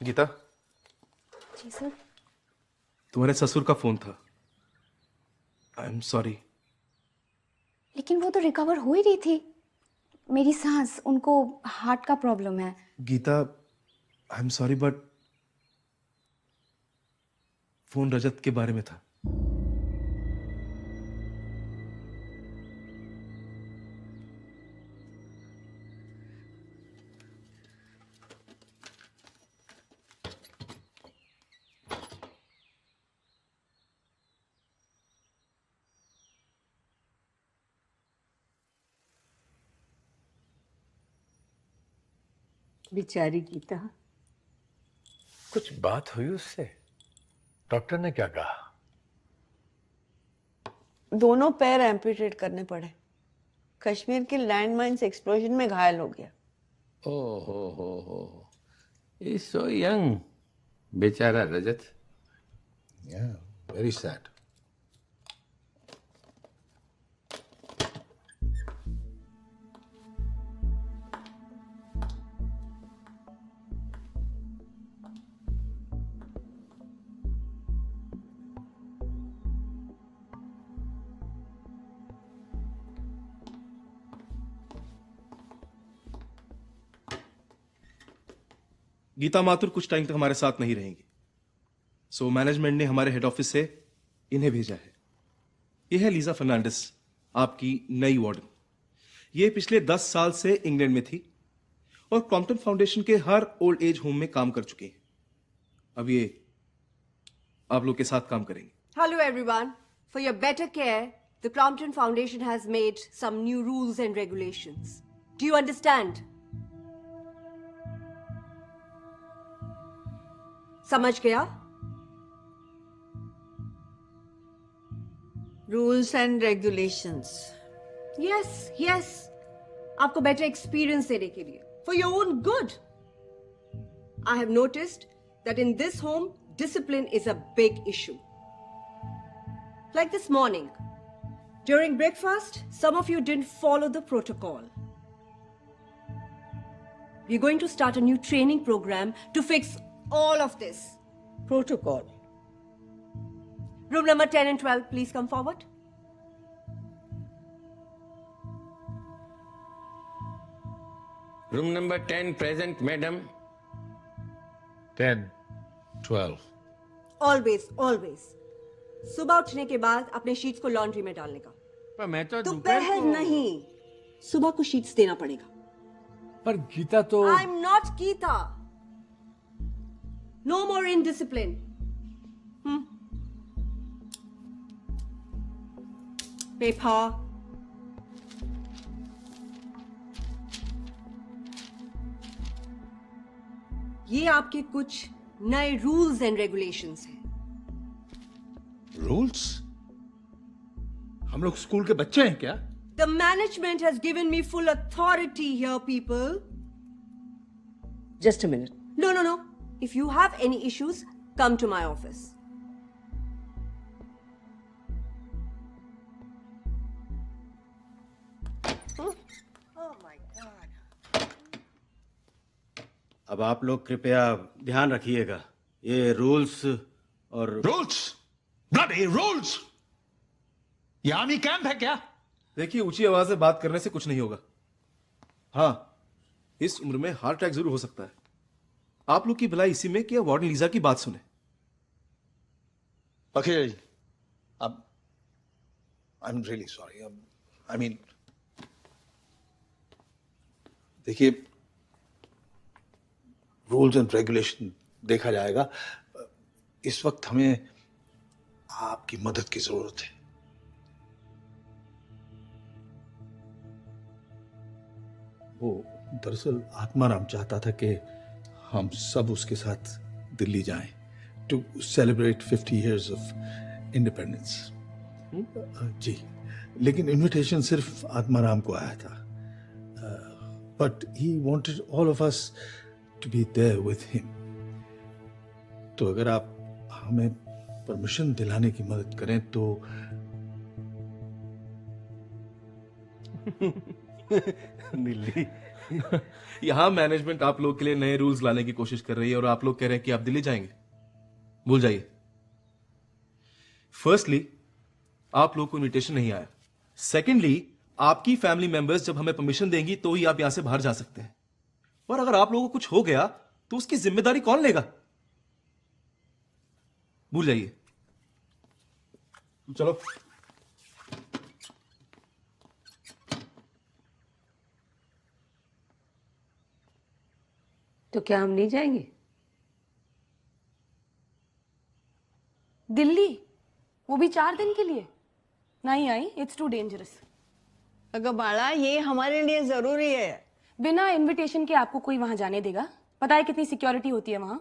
गीता, जी सर। तुम्हारे ससुर का फोन था। आई एम सॉरी। लेकिन वो तो रिकवर हो ही रही थी। मेरी सास, उनको हार्ट का प्रॉब्लम है। Geeta, I am sorry but phone Rajat के बारे में था। बेचारी गीता। कुछ बात हुई उससे? डॉक्टर ने क्या कहा? दोनों पैर एम्पुटेट करने पड़े। कश्मीर के लैंड माइंस एक्सप्लोजन में घायल हो गया। हो इज सो यंग, बेचारा रजत। Yeah, very sad. Gita Mathur कुछ टाइम तक हमारे साथ नहीं रहेंगी, सो मैनेजमेंट ने हमारे हेड ऑफिस से इन्हें भेजा है। यह है लीजा फर्नांडिस, आपकी नई वार्डन। ये पिछले 10 साल से इंग्लैंड में थी और क्रॉम्पटन फाउंडेशन के हर ओल्ड एज होम में काम कर चुकी हैं। अब ये आप लोग के साथ काम करेंगे। Hello everyone. For your better care, the Crompton Foundation has made some new rules and regulations. Do you understand? समझ गया? Rules and regulations. Yes, yes. आपको better experience देने के लिए. For your own good. I have noticed that in this home, discipline is a big issue. Like this morning. During breakfast, some of you didn't follow the protocol. We're going to start a new training program to fix all of this. Protocol. Room number 10 and 12, please come forward. Room number 10 present, madam. 10, 12. Always, always. सुबह उठने के बाद अपने sheets को laundry में डालने का। पर मैं तो दोपहर नहीं, सुबह को शीट्स देना पड़ेगा। पर गीता तो I'm not Geeta. No more indiscipline. Paper. ये आपके कुछ नए रूल्स एंड रेगुलेशंस हैं। रूल्स? हम लोग स्कूल के बच्चे हैं क्या? The management has given me full authority here, people. Just a minute. No. If you have any issues, come to my office. अब आप लोग कृपया ध्यान रखिएगा, ये रूल्स और रूल्स, ब्लडी रूल्स। ये आर्मी कैंप है क्या? देखिए, ऊंची आवाज से बात करने से कुछ नहीं होगा। हाँ, इस उम्र में हार्ट अटैक जरूर हो सकता है। आप लोग की भलाई इसी में कि वार्डन लीजा की बात सुने। अखिल, अब I am really sorry. I mean, देखिए, रूल्स एंड रेगुलेशन देखा जाएगा। इस वक्त हमें आपकी मदद की जरूरत है। वो दरअसल आत्माराम चाहता था कि हम सब उसके साथ दिल्ली जाएं to celebrate 50 years of independence. जी, लेकिन इनविटेशन सिर्फ आत्माराम को आया था, but he wanted all of us to be there with him. तो अगर आप हमें परमिशन दिलाने की मदद करें तो। दिल्ली यहां मैनेजमेंट आप लोग के लिए नए रूल्स लाने की कोशिश कर रही है और आप लोग कह रहे हैं कि आप दिल्ली जाएंगे। भूल जाइए। फर्स्टली, आप लोग को इनविटेशन नहीं आया। सेकेंडली, आपकी फैमिली मेंबर्स जब हमें परमिशन देंगी तो ही आप यहां से बाहर जा सकते हैं, और अगर आप लोगों को कुछ हो गया तो उसकी जिम्मेदारी कौन लेगा? भूल जाइए। चलो। तो क्या हम नहीं जाएंगे? दिल्ली, वो भी 4 दिन के लिए? नहीं आई, इट्स टू डेंजरस। अगर बाला, ये हमारे लिए जरूरी है। बिना इनविटेशन के आपको कोई वहां जाने देगा? पता है कितनी सिक्योरिटी होती है वहां?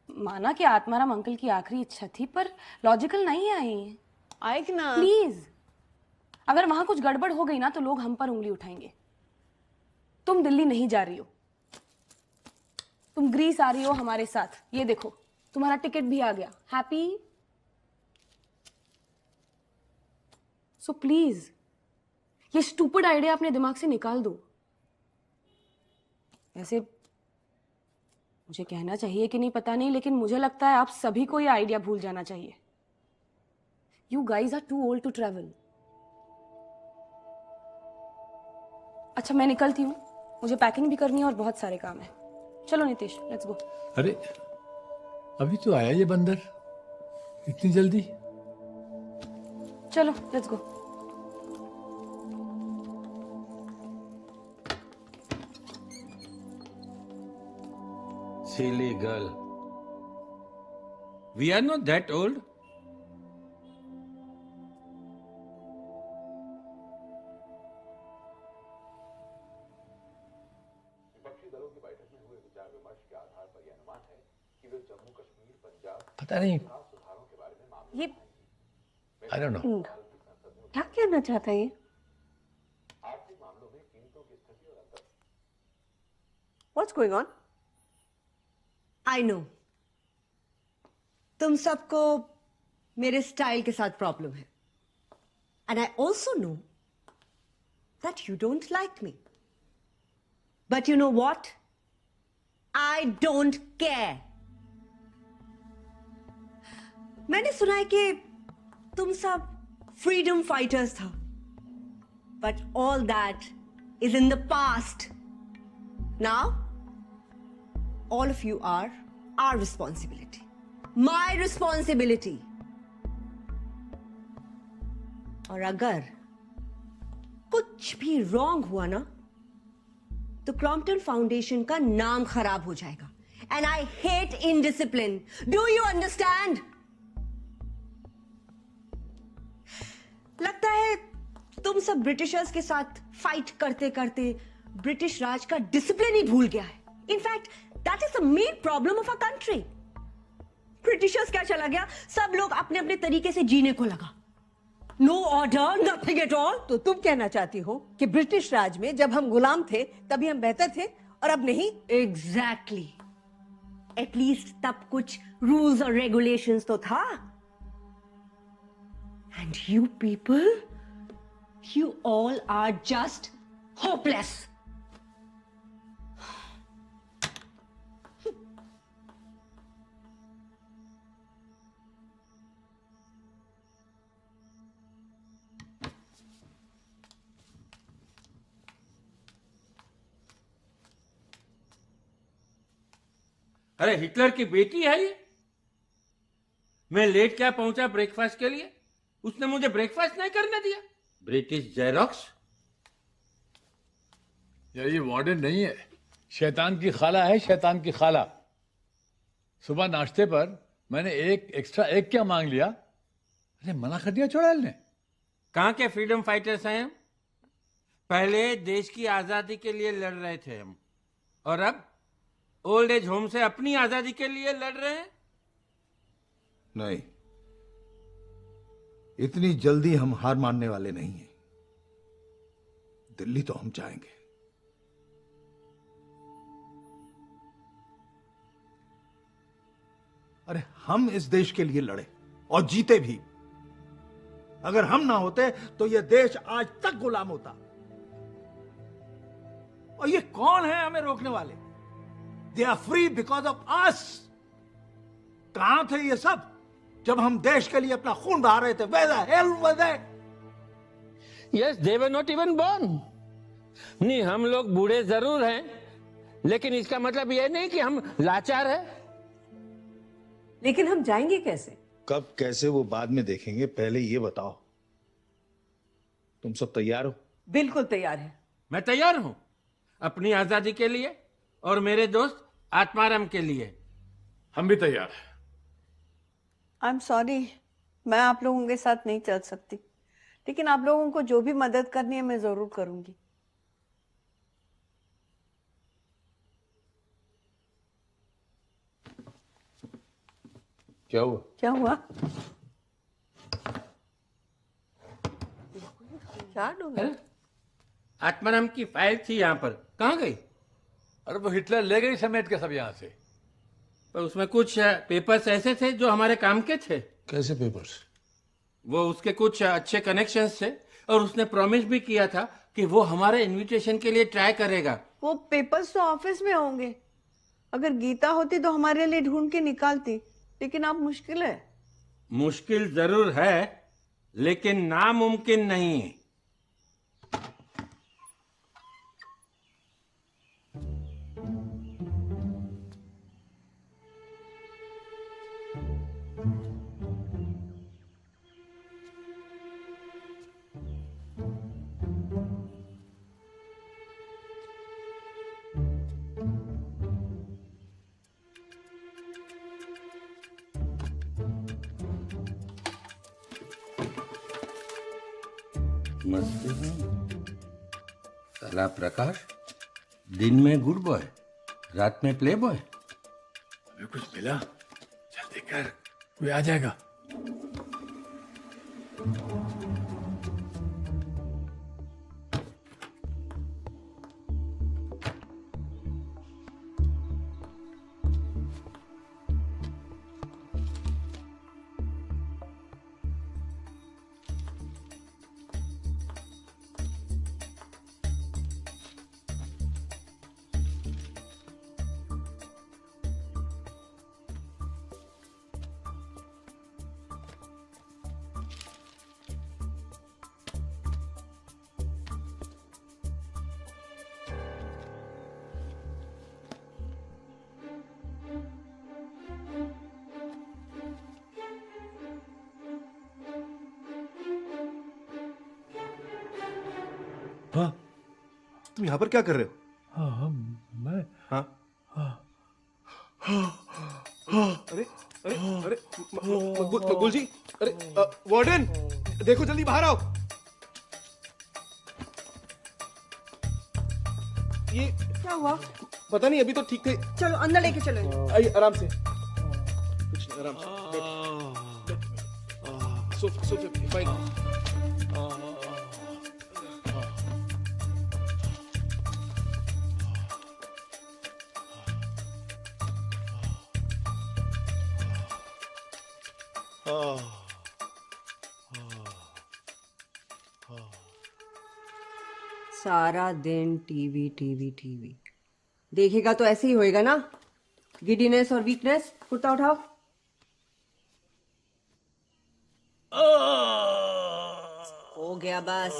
माना कि आत्माराम अंकल की आखिरी इच्छा थी, पर लॉजिकल नहीं आई। आइक ना प्लीज, अगर वहां कुछ गड़बड़ हो गई ना तो लोग हम पर उंगली उठाएंगे। तुम दिल्ली नहीं जा रही हो, तुम ग्रीस आ रही हो हमारे साथ। ये देखो, तुम्हारा टिकट भी आ गया। हैप्पी? सो प्लीज, ये स्टूपिड आइडिया अपने दिमाग से निकाल दो। ऐसे मुझे कहना चाहिए कि नहीं पता नहीं, लेकिन मुझे लगता है आप सभी को ये आइडिया भूल जाना चाहिए। You guys are too old to travel. अच्छा, मैं निकलती हूँ, मुझे पैकिंग भी करनी है और बहुत सारे काम है। चलो नितेश, लेट्स गो। अरे, अभी तो आया ये बंदर, इतनी जल्दी? चलो let's go. Silly girl. We are not that old. पता नहीं, ये आई डोंट नो। क्या कहना चाहता है ये? What's going on? I know. तुम सबको मेरे स्टाइल के साथ प्रॉब्लम है, and I also know that you don't like me. But you know what? I don't care. मैंने सुना है कि तुम सब फ्रीडम फाइटर्स था, but all that is in the past. Now, all of you are our responsibility. My responsibility. और अगर कुछ भी रॉन्ग हुआ ना, तो क्रॉम्पटन फाउंडेशन का नाम खराब हो जाएगा। And I hate indiscipline. Do you understand? लगता है तुम सब ब्रिटिशर्स के साथ फाइट करते करते ब्रिटिश राज का डिसिप्लिन ही भूल गया है। In fact that is the main problem of a country. Britishers क्या चला गया, सब लोग अपने अपने तरीके से जीने को लगा। No order, nothing at all. तो तुम कहना चाहती हो कि ब्रिटिश राज में जब हम गुलाम थे तभी हम बेहतर थे और अब नहीं? एग्जैक्टली। एटलीस्ट तब कुछ रूल्स और रेगुलेशंस तो था। And you people, you all are just hopeless. अरे हिटलर की बेटी है ये। मैं लेट क्या पहुंचा ब्रेकफास्ट के लिए, उसने मुझे ब्रेकफास्ट नहीं करने दिया। British xerox. यार ये वार्डन नहीं है, शैतान की खाला है, शैतान की खाला। सुबह नाश्ते पर मैंने एक एक्स्ट्रा एग क्या मांग लिया, अरे मना कर दिया चुड़ैल ने। कहाँ के फ्रीडम फाइटर्स हैं हम? पहले देश की आजादी के लिए लड़ रहे थे हम, और अब ओल्ड एज होम से अपनी आजादी के लिए लड़ रहे हैं। नहीं, इतनी जल्दी हम हार मानने वाले नहीं हैं। दिल्ली तो हम जाएंगे। अरे हम इस देश के लिए लड़े और जीते भी। अगर हम ना होते तो यह देश आज तक गुलाम होता। और ये कौन है हमें रोकने वाले? They are free because of us. कहां थे ये सब जब हम देश के लिए अपना खून बहा रहे थे? Where the hell were they? Yes, they were not even born. नहीं, हम लोग बूढ़े जरूर हैं, लेकिन इसका मतलब यह नहीं कि हम लाचार हैं। लेकिन हम जाएंगे कैसे? कब कैसे वो बाद में देखेंगे, पहले ये बताओ तुम सब तैयार हो? बिल्कुल तैयार है। मैं तैयार हूं, अपनी आजादी के लिए और मेरे दोस्त आत्माराम के लिए। हम भी तैयार हैं। आई एम सॉरी, मैं आप लोगों के साथ नहीं चल सकती, लेकिन आप लोगों को जो भी मदद करनी है मैं जरूर करूंगी। क्या हुआ? क्या हुआ? क्या ढूंढा? आत्माराम की फाइल थी यहाँ पर, कहाँ गई? अरे वो हिटलर ले गई समेट के सब यहाँ से। पर उसमें कुछ पेपर्स ऐसे थे जो हमारे काम के थे। कैसे पेपर्स? वो उसके कुछ अच्छे कनेक्शंस थे, और उसने प्रॉमिस भी किया था कि वो हमारे इनविटेशन के लिए ट्राई करेगा। वो पेपर्स तो ऑफिस में होंगे। अगर गीता होती तो हमारे लिए ढूंढ के निकालती, लेकिन अब मुश्किल है। मुश्किल जरूर है, लेकिन नामुमकिन नहीं है। मस्ती में साला प्रकाश, दिन में गुड बॉय, रात में प्ले बॉय। हमें कुछ मिला? जल्दी कर, कोई आ जाएगा। हाँ, तुम यहाँ पर क्या कर रहे हो? हाँ, मैं हाँ अरे अरे अरे मकबूल जी, अरे वार्डन, देखो जल्दी बाहर आओ। ये क्या हुआ? पता नहीं, अभी तो ठीक थे। चलो अंदर लेके चलो। आइए आराम से, कुछ नहीं, आराम से। So fine. सारा दिन टीवी टीवी टीवी देखेगा तो ऐसे ही होएगा ना। गिडीनेस और वीकनेस। कुर्ता उठाओ। हो गया बस।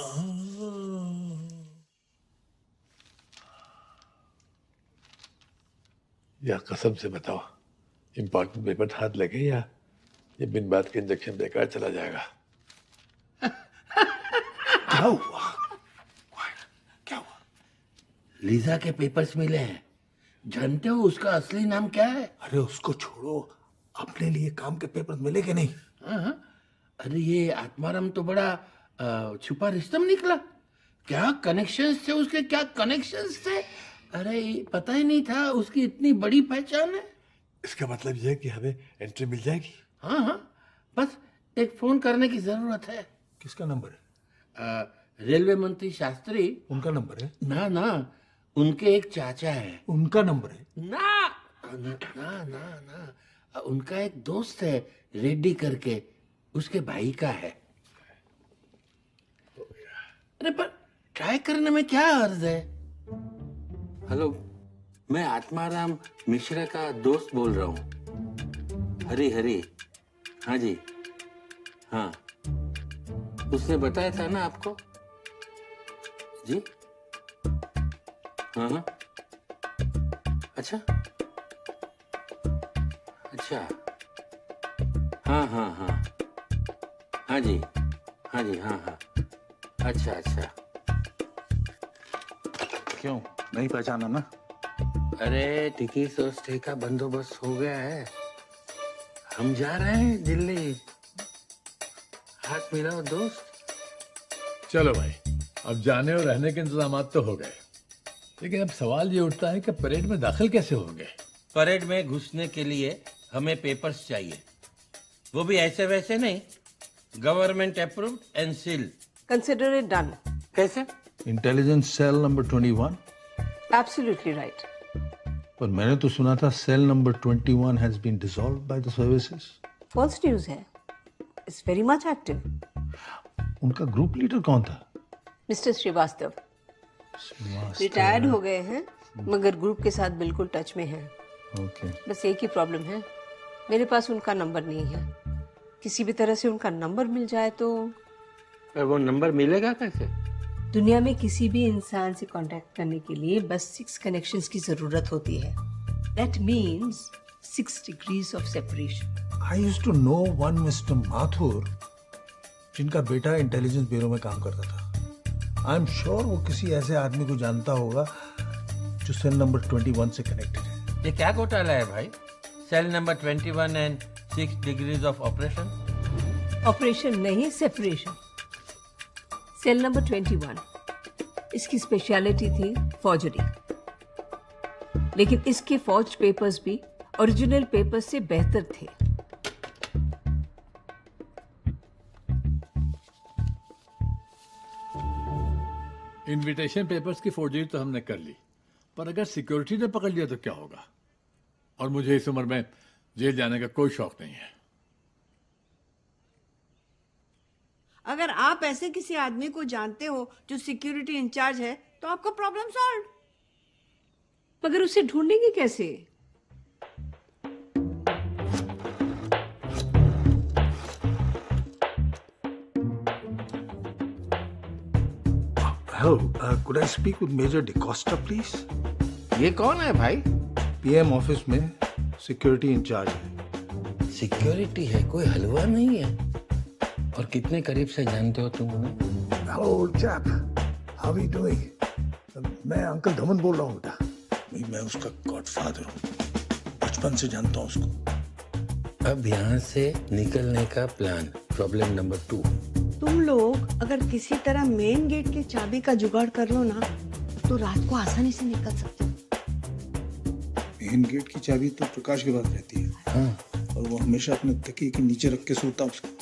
या कसम से बताओ, इम्पोर्टेंट पेपर हाथ लगे या ये बिन बात के इंजेक्शन बेकार चला जाएगा? क्या हुआ? क्या हुआ? लीजा के पेपर्स मिले हैं। जानते हो उसका असली नाम क्या है? अरे उसको छोड़ो, अपने लिए काम के पेपर मिले कि नहीं? हाँ, अरे ये आत्माराम तो बड़ा छुपा रिश्तम निकला। क्या कनेक्शंस थे उसके, क्या कनेक्शंस थे। अरे पता ही नहीं था उसकी इतनी बड़ी पहचान है। इसका मतलब यह है कि हमें एंट्री मिल जाएगी। हाँ हाँ, बस एक फोन करने की जरूरत है। किसका नंबर है? रेलवे मंत्री शास्त्री। उनका नंबर है? ना ना, उनके एक चाचा है। उनका नंबर है? ना ना ना ना, उनका एक दोस्त है रेड्डी करके, उसके भाई का है। अरे पर ट्राई करने में क्या अर्ज है। हेलो, मैं आत्माराम मिश्रा का दोस्त बोल रहा हूँ। हरी हरी। हाँ जी, हाँ, उसने बताया था ना आपको जी। हाँ हाँ, अच्छा अच्छा, हाँ हाँ हाँ, हाँ जी, हाँ जी, हाँ हाँ, अच्छा अच्छा। क्यों नहीं पहचाना ना? अरे टिकट और स्टे का बंदोबस्त हो गया है, हम जा रहे हैं दिल्ली। हाथ मिलाओ दोस्त। चलो भाई, अब जाने और रहने के इंतजाम तो हो गए, लेकिन अब सवाल ये उठता है कि परेड में दाखिल कैसे होंगे? परेड में घुसने के लिए हमें पेपर्स चाहिए, वो भी ऐसे वैसे नहीं, government approved and seal. Consider it done. कैसे? Intelligence cell number 21। Absolutely right. पर मैंने तो सुना था cell number 21 has been dissolved by the services. False news है। It's very much active. उनका ग्रुप लीडर कौन था? मिस्टर श्रीवास्तव। रिटायर्ड हो गए हैं, मगर ग्रुप के साथ बिल्कुल टच में हैं। ओके। बस एक ही प्रॉब्लम है, मेरे पास उनका नंबर नहीं है। किसी भी तरह से उनका नंबर मिल जाए तो। पर वो नंबर मिलेगा कैसे? दुनिया में किसी भी इंसान से कांटेक्ट करने के लिए बस 6 कनेक्शंस की जरूरत होती है। That means 6 degrees of separation. I used to know one mister Mathur, जिनका बेटा इंटेलिजेंस ब्यूरो में काम करता था। आई एम श्योर वो किसी ऐसे आदमी को जानता होगा जो सेल नंबर 21 से कनेक्टेड है। ये क्या घोटाला है भाई? Cell number 21 and 6 degrees of operation? Operation नहीं, सेपरेशन। सेल नंबर 21, इसकी स्पेशलिटी थी फॉर्जरी, लेकिन इसके फॉर्ज पेपर्स भी ओरिजिनल पेपर्स से बेहतर थे। इनविटेशन पेपर्स की फोर्जरी तो हमने कर ली, पर अगर सिक्योरिटी ने पकड़ लिया तो क्या होगा? और मुझे इस उम्र में जेल जाने का कोई शौक नहीं है। अगर आप ऐसे किसी आदमी को जानते हो जो सिक्योरिटी इंचार्ज है तो आपका प्रॉब्लम सॉल्व। मगर उसे ढूंढेंगे कैसे? Hello, could I speak with Major DeCosta, please? ये कौन है भाई? पीएम ऑफिस में सिक्योरिटी इंचार्ज है। सिक्योरिटी है, कोई हलवा नहीं है। और कितने करीब से जानते हो तुम उन्हें? Hello, old chap. How are you doing? मैं अंकल धमन बोल रहा हूँ बेटा। मैं उसका गॉडफादर हूँ, बचपन से जानता हूँ उसको। अब यहाँ से निकलने का प्लान, प्रॉब्लम नंबर 2। तुम लोग अगर किसी तरह मेन गेट की चाबी का जुगाड़ कर लो ना तो रात को आसानी से निकल सकते हो। मेन गेट की चाबी तो प्रकाश के पास रहती है। हाँ। और वो हमेशा अपने तकिए के नीचे रख के सोता उसको।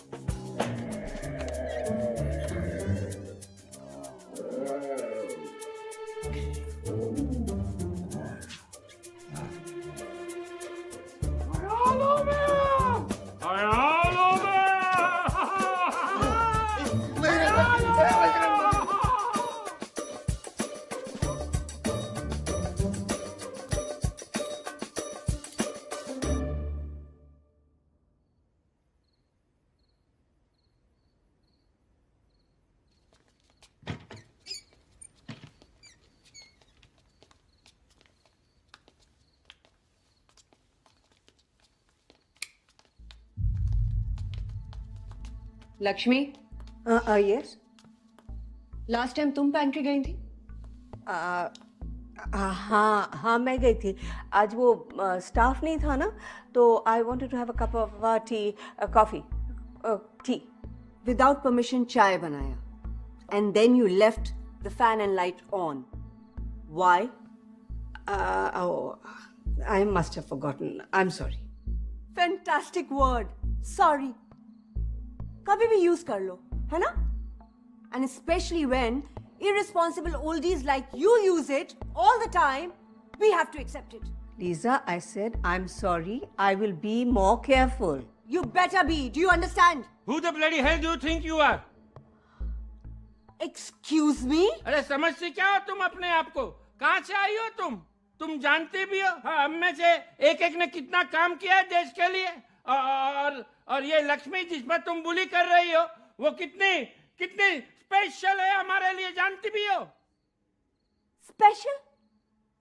लक्ष्मी यस लास्ट टाइम तुम पैंट्री गई थी? हाँ मैं गई थी। आज वो स्टाफ नहीं था ना, तो I wanted to have a cup of tea, coffee, tea. Without permission चाय बनाया, and then you left the fan and light on. Why? I must have forgotten. I'm sorry. Fantastic word, sorry. कभी भी use कर लो, है ना? And especially when irresponsible oldies like you use it all the time, we have to accept it. Lisa, I said I'm sorry. I will be more careful. You better be. Do you understand? Who the bloody hell do you think you are? Excuse me? अरे समझती क्या हो तुम अपने आप को? कहाँ से आई हो तुम? तुम जानते भी हो हाँ, हम में से एक एक ने कितना काम किया है देश के लिए, और ये लक्ष्मी जिस पर तुम बुली कर रही हो वो कितनी कितनी स्पेशल है हमारे लिए, जानती भी हो? स्पेशल?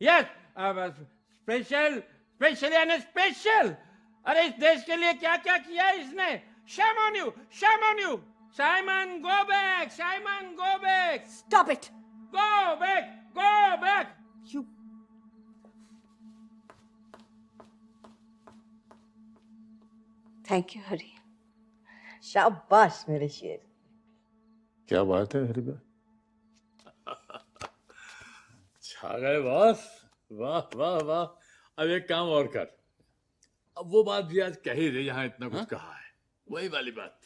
यस, स्पेशल, स्पेशल यानी स्पेशल। अरे इस देश के लिए क्या क्या किया है इसने। Shame on you, shame on you. Simon, go back, Simon, go back. Stop it. Go back, go back. You. Thank you, Hari. शाबाश मेरे शेर। क्या बात है हरिबा, छा गए बॉस, वाह वाह वाह। अब एक काम और कर, अब वो बात भी आज कह ही रही, यहाँ इतना कुछ कहा है, वही वाली बात।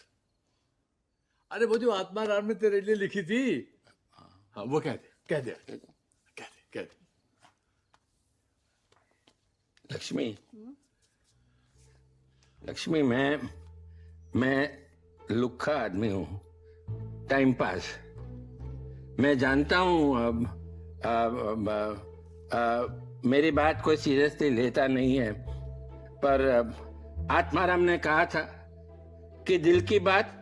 अरे वो जो आत्मा राम ने तेरे लिए लिखी थी, हाँ वो कह दे, कह दे, कह दे, कह दे। लक्ष्मी, लक्ष्मी, मैं लुक्खा आदमी हूँ, टाइम पास। मैं जानता हूँ मेरी बात कोई सीरियसली लेता नहीं है, पर आत्माराम ने कहा था कि दिल की बात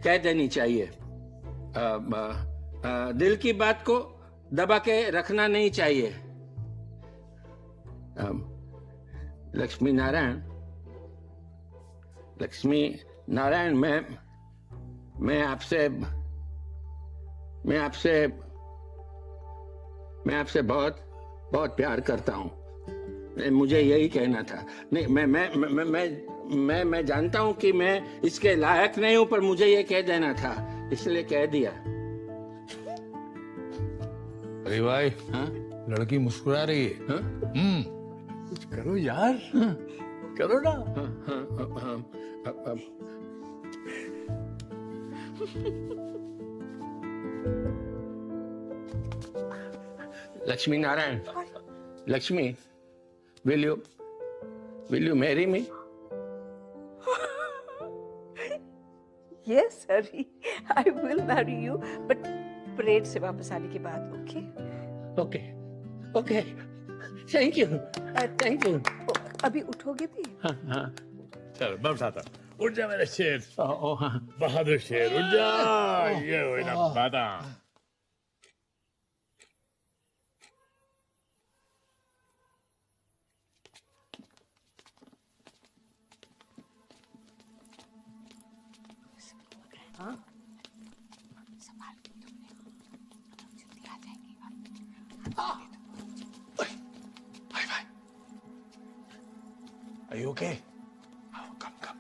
कह देनी चाहिए, दिल की बात को दबा के रखना नहीं चाहिए। लक्ष्मी नारायण, लक्ष्मी नारायण, मैं आपसे बहुत बहुत प्यार करता हूँ। मुझे यही कहना था। नहीं, मैं जानता हूँ कि मैं इसके लायक नहीं हूँ, पर मुझे ये कह देना था, इसलिए कह दिया। अरे भाई, हाँ? लड़की मुस्कुरा रही है। हाँ? कुछ करो यार, करो ना। Lakshmi Narayan, Lakshmi, will you marry me? Yes, Hari, I will marry you, but parade से वापस आने के बाद, okay? Okay, thank you, thank you. अभी उठोगे भी? हाँ। चल मैं उठाता हूँ। उठ जा मेरा शेर, हाँ। बहादुर शेर, उठ जा। ये हुई ना बादाम। Are you okay? Come.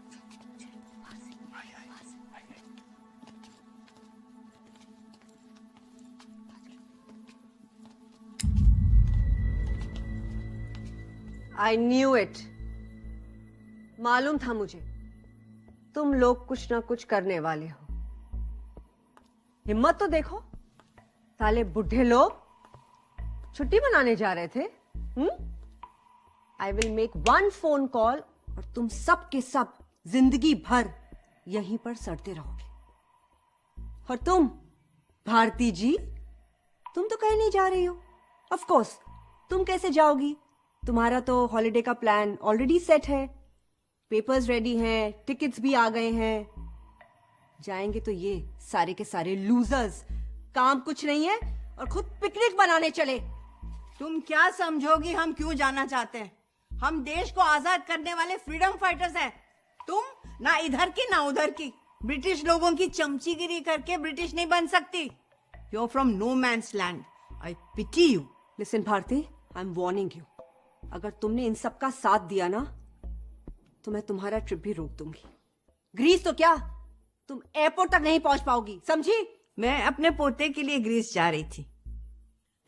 I knew it. मालूम था मुझे, तुम लोग कुछ ना कुछ करने वाले हो। हिम्मत तो देखो, साले बुढ़े लोग छुट्टी मनाने जा रहे थे। I will make one phone call और तुम सब के सब जिंदगी भर यहीं पर सड़ते रहोगे। और तुम भारती जी, तुम तो कहीं नहीं जा रही हो। ऑफ कोर्स, तुम कैसे जाओगी? तुम्हारा तो हॉलिडे का प्लान ऑलरेडी सेट है, पेपर्स रेडी हैं, टिकट्स भी आ गए हैं। जाएंगे तो ये सारे के सारे लूजर्स, काम कुछ नहीं है और खुद पिकनिक बनाने चले। तुम क्या समझोगी हम क्यों जाना चाहते हैं? हम देश को आजाद करने वाले फ्रीडम फाइटर्स हैं। तुम ना इधर की ना उधर की। ब्रिटिश लोगों की चमचीगिरी करके ब्रिटिश नहीं बन सकती. You're from no man's land. I pity you. Listen, Bharti, I'm warning you. अगर तुमने इन सब का साथ दिया ना, तो मैं तुम्हारा ट्रिप भी रोक दूंगी. ग्रीस तो क्या, तुम एयरपोर्ट तक नहीं पहुंच पाओगी, समझी? मैं अपने पोते के लिए ग्रीस जा रही थी,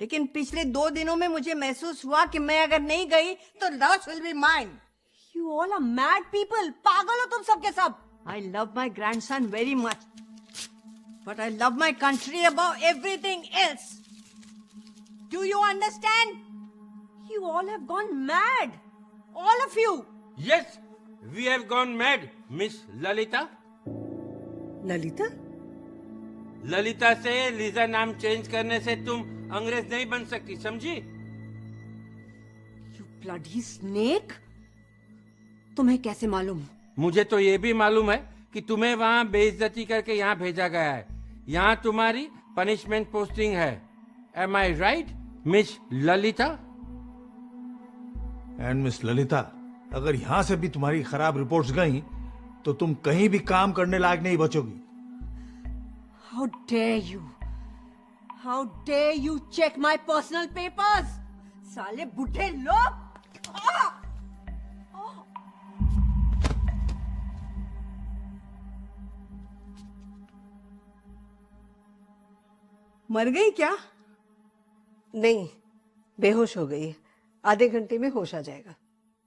लेकिन पिछले 2 दिनों में मुझे महसूस हुआ कि मैं अगर नहीं गई तो loss will be mine. You all are mad people. पागल हो तुम सब के सब. I love my grandson very much, but I love my country above everything else. Do you understand? You all have gone mad. All of you. Yes, we have gone mad, Miss Lalita. Lalita? Lalita से Lisa नाम change करने से तुम अंग्रेज नहीं बन सकती, समझी? You bloody snake. तुम्हें कैसे मालूम? मुझे तो ये भी मालूम है कि तुम्हें वहाँ बेइज्जती करके यहाँ भेजा गया है. यहाँ तुम्हारी पनिशमेंट पोस्टिंग है. Am I right, miss Lalita? And miss Lalita, अगर यहां से भी तुम्हारी खराब रिपोर्ट्स गई तो तुम कहीं भी काम करने लायक नहीं बचोगी. How dare you? How dare you check my personal papers? साले बुढ़े लोग! मर गई क्या? नहीं, बेहोश हो गई है. आधे घंटे में होश आ जाएगा.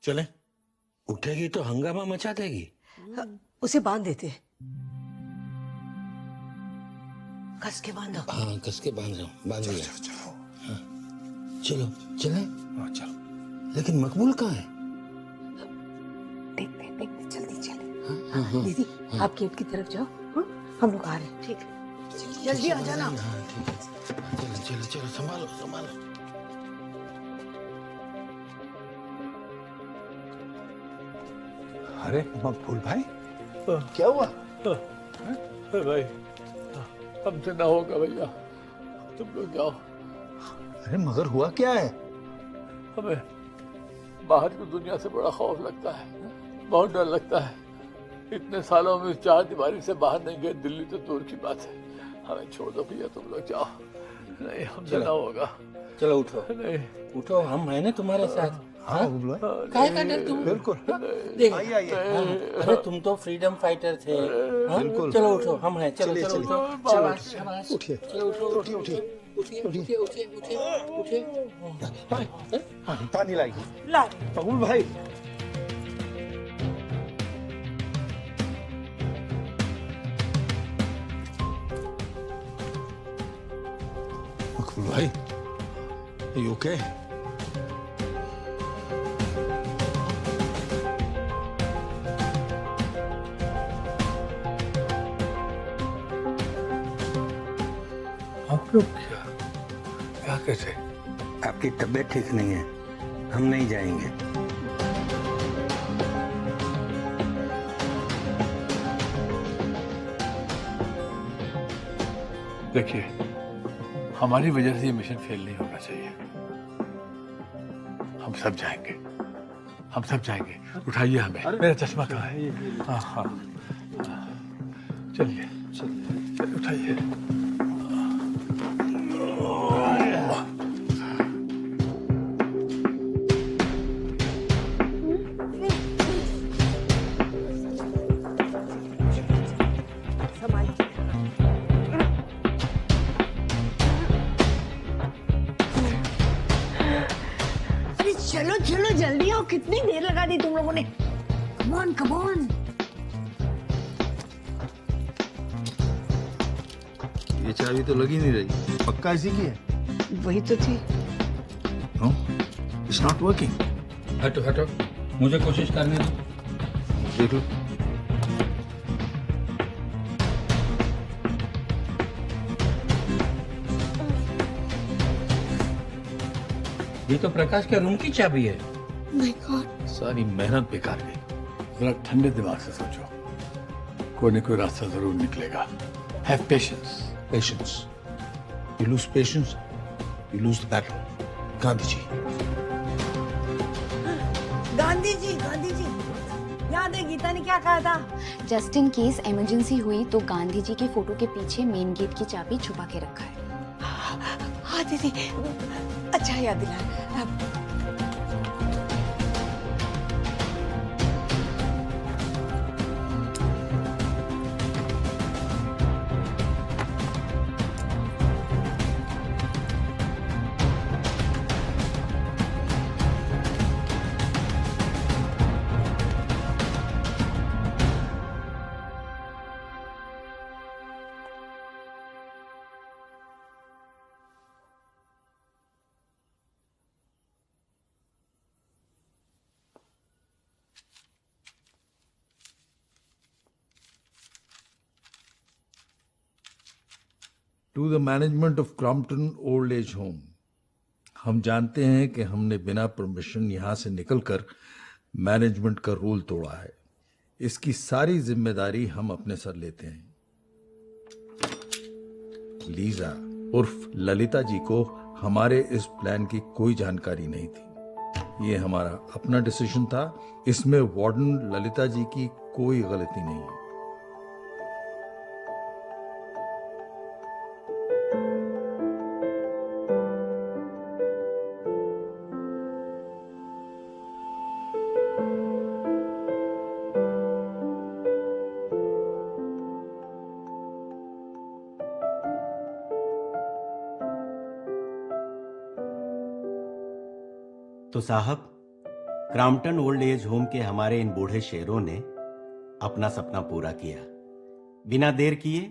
चलें? उठेगी तो हंगामा मचा देगी. उसे बांध देते हैं. कस के बांधो. हाँ, कस के बांध रहा हूँ. बांध दिया. हाँ. चलो चले. चलो. लेकिन मकबूल कहाँ है? देख जल्दी चले. दीदी, आप गेट की तरफ जाओ. हम लोग आ रहे हैं. ठीक है, जल्दी आ जाना. हाँ, ठीक है. चलो संभालो. अरे मकबूल भाई, क्या हुआ? भाई, हमसे ना होगा भैया, तुम लोग जाओ. अरे मगर हुआ क्या है? हमें बाहर की दुनिया से बड़ा खौफ लगता है, बहुत डर लगता है. इतने सालों में 4 दीवारी से बाहर नहीं गए. दिल्ली तो दूर की बात है. हमें छोड़ दो भैया, तुम लोग जाओ. नहीं, हमसे ना होगा. चलो उठो. नहीं, उठो, हम है ना तुम्हारे साथ. हाँ मकबूल भाई, काहे का डर तुम? बिल्कुल. आइए. अरे तुम तो फ्रीडम फाइटर थे. बिल्कुल. चलो उठो, हम हैं. चलो. शाबाश. उठिए. पानी लाइए. मकबूल भाई. मकबूल भाई, you okay? आप लोग क्या कैसे? आपकी तबीयत ठीक नहीं है, हम नहीं जाएंगे. देखिए, हमारी वजह से ये मिशन फेल नहीं होना चाहिए. हम सब जाएंगे. उठाइए हमें. मेरा चश्मा कहाँ है? हाँ. चलिए, उठाइए. चलो जल्दी आओ. कितनी देर लगा दी तुम लोगों ने. Come on. ये चाबी तो लगी नहीं रही. पक्का इसी की है? वही तो थी. No, it's not working. हटो, मुझे कोशिश करने दो. देख लो. ये तो प्रकाश के रूम की चाबी है. My God. सारी मेहनत बेकार गई. जरा ठंडे दिमाग से सोचो, कोई न कोई रास्ता जरूर निकलेगा. Have patience. You lose patience, you lose the battle. Gandhi ji. याद है गीता ने क्या कहा था? जस्ट इन केस इमरजेंसी हुई तो गांधी जी के फोटो के पीछे मेन गेट की चाबी छुपा के रखा है। हाँ दीदी, अच्छा याद दिलाया। To the management of Crompton old age home, हम जानते हैं कि हमने बिना परमिशन यहाँ से निकलकर मैनेजमेंट का रूल तोड़ा है। इसकी सारी जिम्मेदारी हम अपने सर लेते हैं। लीजा उर्फ ललिता जी को हमारे इस प्लान की कोई जानकारी नहीं थी। ये हमारा अपना डिसीजन था। इसमें वार्डन ललिता जी की कोई गलती नहीं है। तो साहब, क्रॉम्पटन ओल्ड एज होम के हमारे इन बूढ़े शेरों ने अपना सपना पूरा किया। बिना देर किए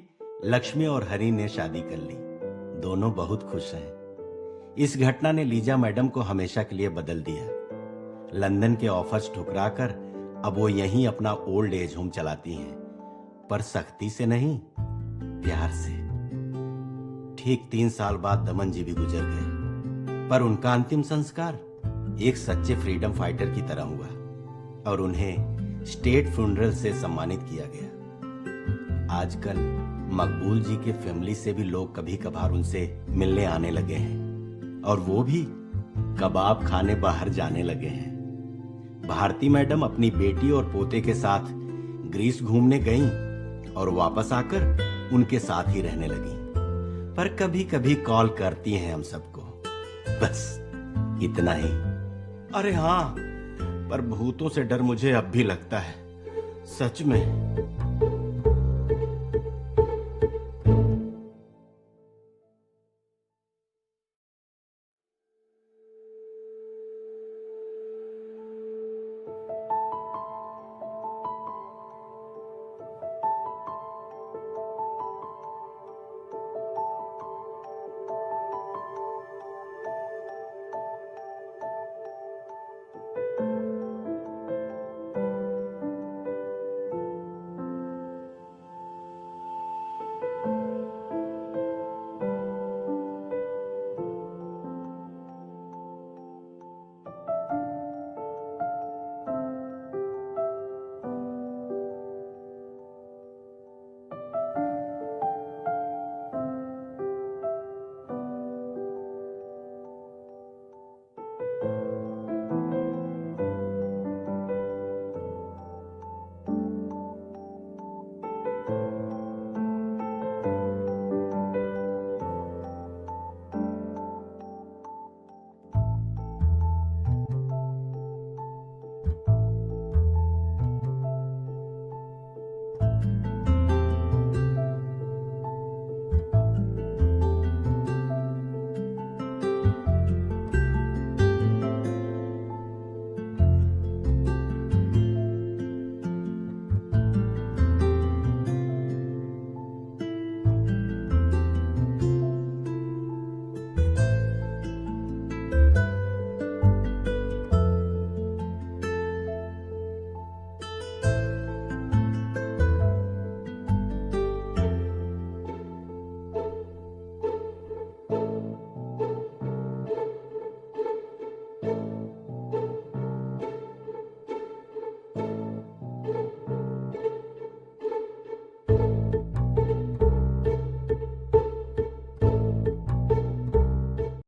लक्ष्मी और हरी ने शादी कर ली। दोनों बहुत खुश हैं। इस घटना ने लीजा मैडम को हमेशा के लिए बदल दिया। लंदन के ऑफर्स ठुकराकर अब वो यहीं अपना ओल्ड एज होम चलाती हैं, पर सख्ती से नहीं, प्यार से। ठीक 3 साल बाद दमन जी भी गुजर गए, पर उनका अंतिम संस्कार एक सच्चे फ्रीडम फाइटर की तरह हुआ और उन्हें स्टेट फ्यूनरल से सम्मानित किया गया। आजकल मकबूल जी के फैमिली से भी लोग कभी कभार उनसे मिलने आने लगे हैं और वो भी कबाब खाने बाहर जाने लगे हैं। भारती मैडम अपनी बेटी और पोते के साथ ग्रीस घूमने गईं और वापस आकर उनके साथ ही रहने लगी, पर कभी कभी कॉल करती हैं हम सबको, बस इतना ही। अरे हाँ, पर भूतों से डर मुझे अब भी लगता है, सच में।